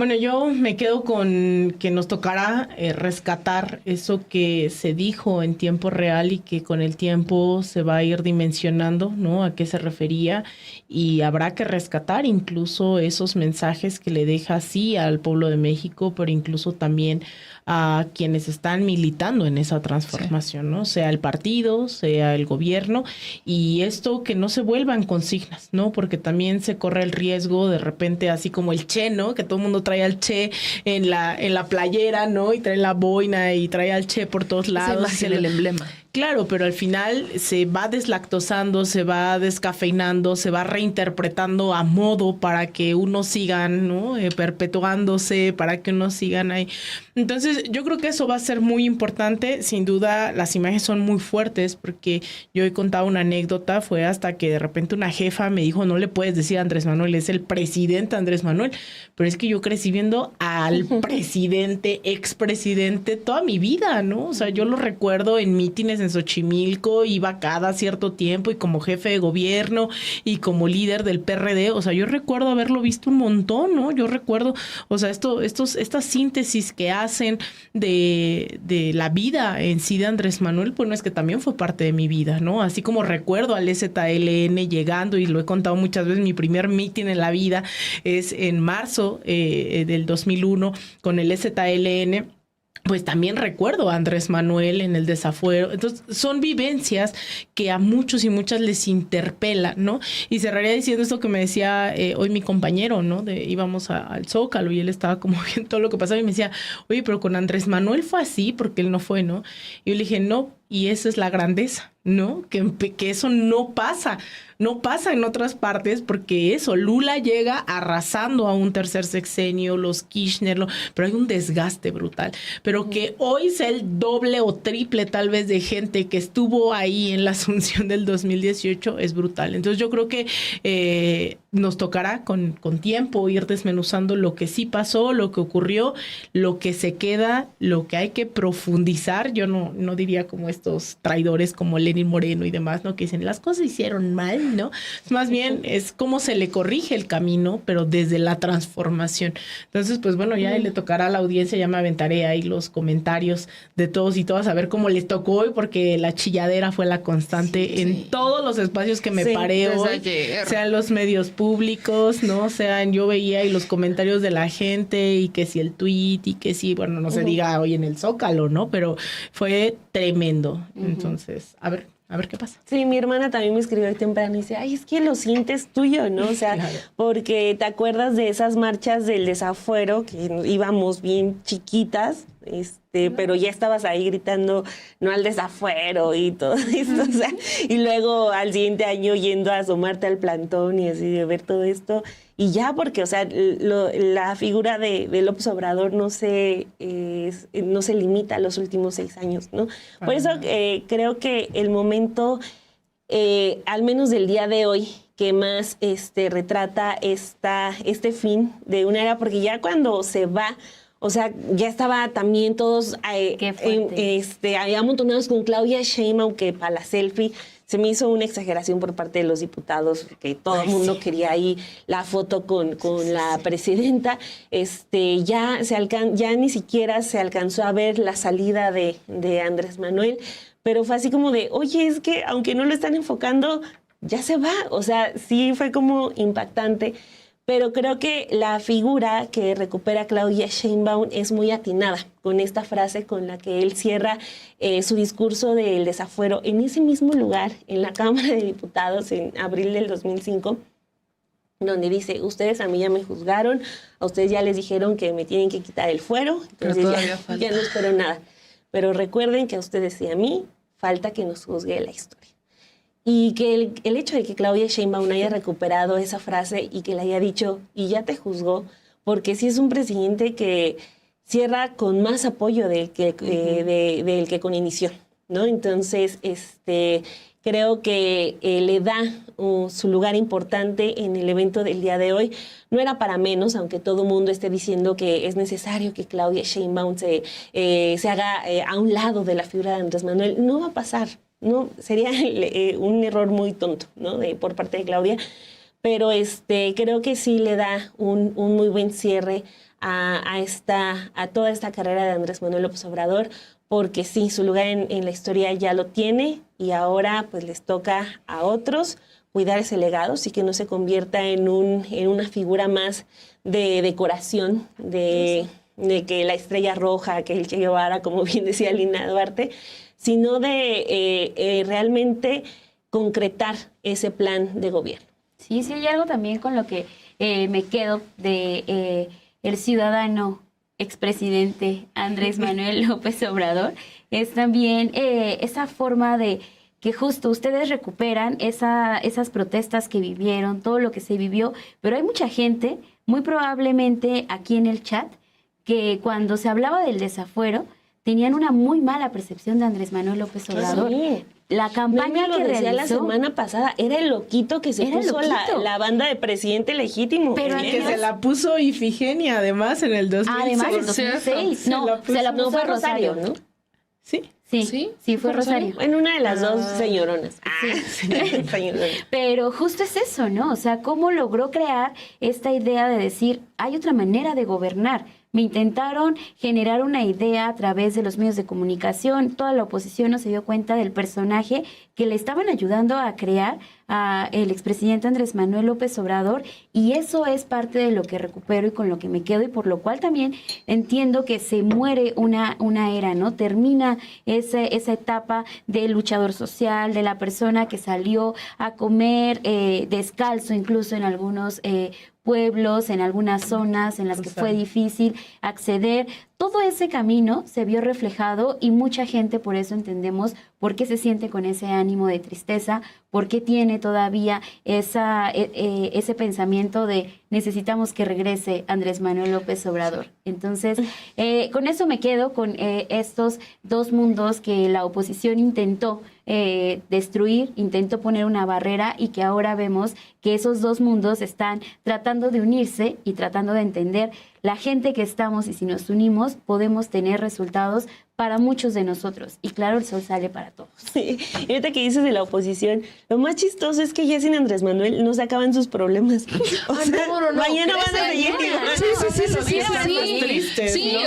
Bueno, yo me quedo con que nos tocará rescatar eso que se dijo en tiempo real y que con el tiempo se va a ir dimensionando, ¿no? A qué se refería, y habrá que rescatar incluso esos mensajes que le deja sí al pueblo de México, pero incluso también a quienes están militando en esa transformación, ¿no? Sea el partido, sea el gobierno, y esto que no se vuelvan consignas, ¿no? Porque también se corre el riesgo de repente, así como el Che, ¿no? Que todo el mundo trae al Che en la playera, ¿no? Y trae la boina y trae al Che por todos lados. Esa imagen, el emblema. Claro, pero al final se va deslactosando, se va descafeinando, se va reinterpretando a modo para que unos sigan, ¿no? Perpetuándose, para que unos sigan ahí. Entonces, yo creo que eso va a ser muy importante. Sin duda, las imágenes son muy fuertes, porque yo he contado una anécdota, fue hasta que de repente una jefa me dijo, no le puedes decir a Andrés Manuel, es el presidente Andrés Manuel, pero es que yo crecí viendo al presidente, expresidente, toda mi vida, ¿no? O sea, yo lo recuerdo en mítines en Xochimilco, iba cada cierto tiempo y como jefe de gobierno y como líder del PRD, o sea, yo recuerdo haberlo visto un montón, ¿no? Yo recuerdo, o sea, estas síntesis que hacen de la vida en sí de Andrés Manuel, pues no, es que también fue parte de mi vida, ¿no? Así como recuerdo al EZLN llegando, y lo he contado muchas veces, mi primer mítin en la vida es en marzo del 2001 con el EZLN. Pues también recuerdo a Andrés Manuel en el desafuero. Entonces, son vivencias que a muchos y muchas les interpelan, ¿no? Y cerraría diciendo esto que me decía hoy mi compañero, ¿no? Íbamos al Zócalo y él estaba como viendo todo lo que pasaba y me decía, oye, pero con Andrés Manuel fue así, porque él no fue, ¿no? Y yo le dije, no, y esa es la grandeza, ¿no? Que eso no pasa en otras partes, porque eso, Lula llega arrasando a un tercer sexenio, los Kirchner, pero hay un desgaste brutal. Pero que hoy sea el doble o triple tal vez de gente que estuvo ahí en la Asunción del 2018 es brutal. Entonces yo creo que nos tocará con tiempo ir desmenuzando lo que sí pasó, lo que ocurrió, lo que se queda, lo que hay que profundizar. Yo no diría como estos traidores como Lenín Moreno y demás, ¿no? Que dicen, las cosas se hicieron mal, ¿no? Más bien es cómo se le corrige el camino, pero desde la transformación. Entonces, pues bueno, ya le tocará a la audiencia, ya me aventaré ahí los comentarios de todos y todas a ver cómo les tocó hoy, porque la chilladera fue la constante en todos los espacios que me paré hoy, sean los medios públicos, ¿no? Sean, yo veía y los comentarios de la gente, y que si el tweet, y que si, bueno, no se diga hoy en el Zócalo, ¿no? Pero fue tremendo. Entonces, a ver qué pasa. Sí, mi hermana también me escribió hoy temprano y dice, ay, es que lo sientes tuyo, ¿no? O sea, claro, porque te acuerdas de esas marchas del desafuero, que íbamos bien chiquitas, pero ya estabas ahí gritando, no al desafuero y todo esto, o sea, y luego al siguiente año yendo a asomarte al plantón y así de ver todo esto, y ya porque, o sea, la figura de López Obrador no se limita a los últimos 6 años, ¿no? Por eso creo que el momento, al menos del día de hoy, que más retrata este fin de una era, porque ya cuando se va, o sea, ya estaba también todos amontonados con Claudia Sheinbaum, que para la selfie se me hizo una exageración por parte de los diputados, que todo el mundo quería ahí la foto con la presidenta. Ya ni siquiera se alcanzó a ver la salida de Andrés Manuel, pero fue así como de, oye, es que aunque no lo están enfocando, ya se va. O sea, sí fue como impactante. Pero creo que la figura que recupera Claudia Sheinbaum es muy atinada con esta frase con la que él cierra su discurso del desafuero en ese mismo lugar, en la Cámara de Diputados, en abril del 2005, donde dice, ustedes a mí ya me juzgaron, a ustedes ya les dijeron que me tienen que quitar el fuero, entonces ya no espero nada. Pero recuerden que a ustedes y a mí falta que nos juzgue la historia. Y que el hecho de que Claudia Sheinbaum haya recuperado esa frase y que le haya dicho, y ya te juzgó, porque sí es un presidente que cierra con más apoyo del que con inició, ¿no? Entonces, creo que le da su lugar importante en el evento del día de hoy. No era para menos, aunque todo el mundo esté diciendo que es necesario que Claudia Sheinbaum se haga a un lado de la figura de Andrés Manuel. No va a pasar. No, sería un error muy tonto, ¿no? Por parte de Claudia, pero creo que sí le da un muy buen cierre a toda esta carrera de Andrés Manuel López Obrador, porque sí, su lugar en la historia ya lo tiene y ahora pues les toca a otros cuidar ese legado, sí, que no se convierta en una figura más de decoración, de que la estrella roja, que el Che Guevara, como bien decía Lina Duarte, sino de realmente concretar ese plan de gobierno. Sí, hay algo también con lo que me quedo de el ciudadano expresidente Andrés Manuel López Obrador, es también esa forma de que justo ustedes recuperan esas protestas que vivieron, todo lo que se vivió, pero hay mucha gente, muy probablemente aquí en el chat, que cuando se hablaba del desafuero, tenían una muy mala percepción de Andrés Manuel López Obrador. Sí. La campaña que realizó la semana pasada era el loquito que se puso la banda de presidente legítimo. Pero que se la puso Ifigenia, además, en el 2006. Además, en 2006. No, se la puso Rosario, ¿no? Sí. Sí, fue Rosario. En una de las dos señoronas. Sí. Pero justo es eso, ¿no? O sea, cómo logró crear esta idea de decir, hay otra manera de gobernar. Me intentaron generar una idea a través de los medios de comunicación. Toda la oposición no se dio cuenta del personaje que le estaban ayudando a crear a el expresidente Andrés Manuel López Obrador, y eso es parte de lo que recupero y con lo que me quedo, y por lo cual también entiendo que se muere una era, ¿no? Termina esa etapa del luchador social, de la persona que salió a comer descalzo, incluso en algunos pueblos, en algunas zonas en las que fue difícil acceder. Todo ese camino se vio reflejado y mucha gente por eso entendemos por qué se siente con ese ánimo de tristeza, por qué tiene todavía ese pensamiento de necesitamos que regrese Andrés Manuel López Obrador. Entonces, con eso me quedo, con estos dos mundos que la oposición intentó destruir, intentó poner una barrera, y que ahora vemos que esos dos mundos están tratando de unirse y tratando de entender la gente que estamos, y si nos unimos podemos tener resultados para muchos de nosotros. Y claro, el sol sale para todos. Sí. Y ahorita que dices de la oposición, lo más chistoso es que ya sin Andrés Manuel no se acaban sus problemas. O sea, mañana van a seguir. Sí, o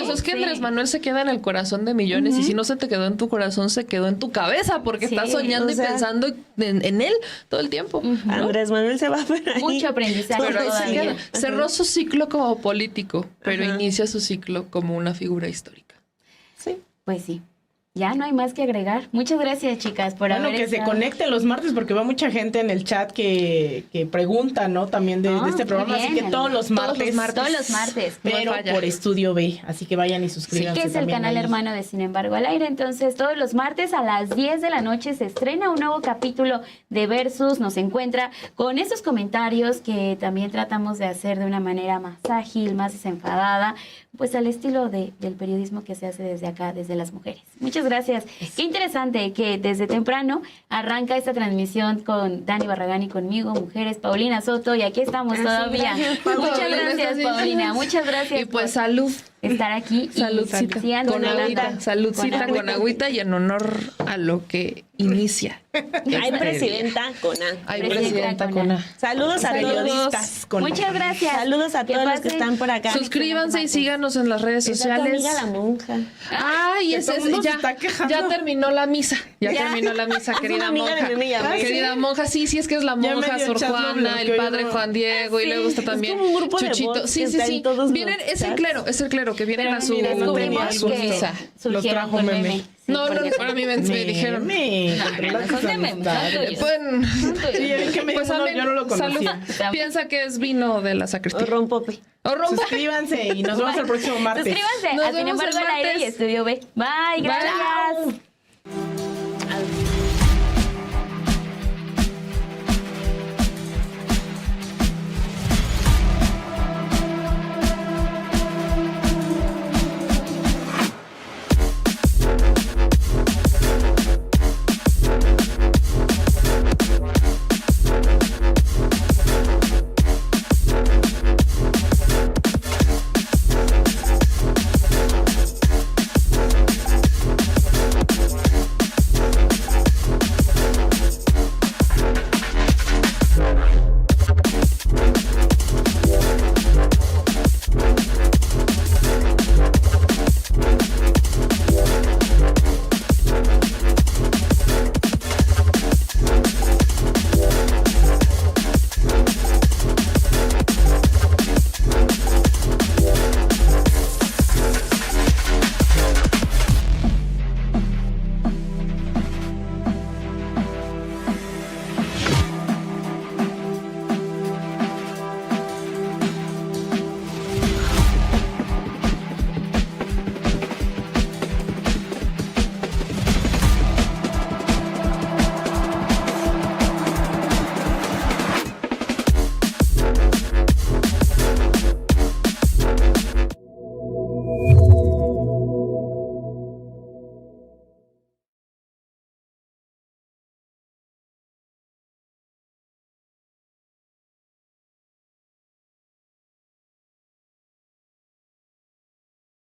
sea, es que Andrés Manuel se queda en el corazón de millones, y si no se te quedó en tu corazón, se quedó en tu cabeza, porque estás soñando y pensando en él todo el tiempo. ¿No? Andrés Manuel se va por ahí. Mucho aprendizaje. Pero todavía. Cerró su ciclo como político, pero inicia su ciclo como una figura histórica. Sí. Pues sí, ya no hay más que agregar. Muchas gracias, chicas, por haber que estado. se conecten los martes, porque va mucha gente en el chat que pregunta, ¿no? También de este programa, bien, así que todos los martes. Todos los martes. Pero por Estudio B, así que vayan y suscríbanse. Sí, que es el canal hermano de Sin Embargo al Aire. Entonces, todos los martes a las 10 de la noche se estrena un nuevo capítulo de Versus. Nos encuentra con esos comentarios que también tratamos de hacer de una manera más ágil, más desenfadada, pues al estilo del periodismo que se hace desde acá, desde las mujeres. Muchas gracias. Qué interesante que desde temprano arranca esta transmisión con Dani Barragán y conmigo, mujeres, Paulina Soto, y aquí estamos todavía. Muchas gracias, Paulina. Muchas gracias. Y pues salud. Estar aquí. Saludcita. Con agüita. Saludcita con agüita, y en honor a lo que inicia. Hay presidenta con A. Hay presidenta con A. Saludos a periodistas con A. Muchas gracias. Saludos a todos los que están por acá. Suscríbanse y síganos en las redes sociales. Amiga la monja. Ay, ya terminó la misa. Ya terminó la misa, querida monja. Querida monja, sí, es que es la monja, Sor Juana, el padre Juan Diego, y luego está también Chuchito. Sí. Vienen, es el clero que vienen a su misa. Los trajo meme. No, para mí me dijeron. Pues yo no lo conocía. Piensa que es vino de la sacristía. O rompope. Suscríbanse y nos vemos el próximo martes. Suscríbanse a Sin Embargo al Aire y Estudio B. Bye, gracias.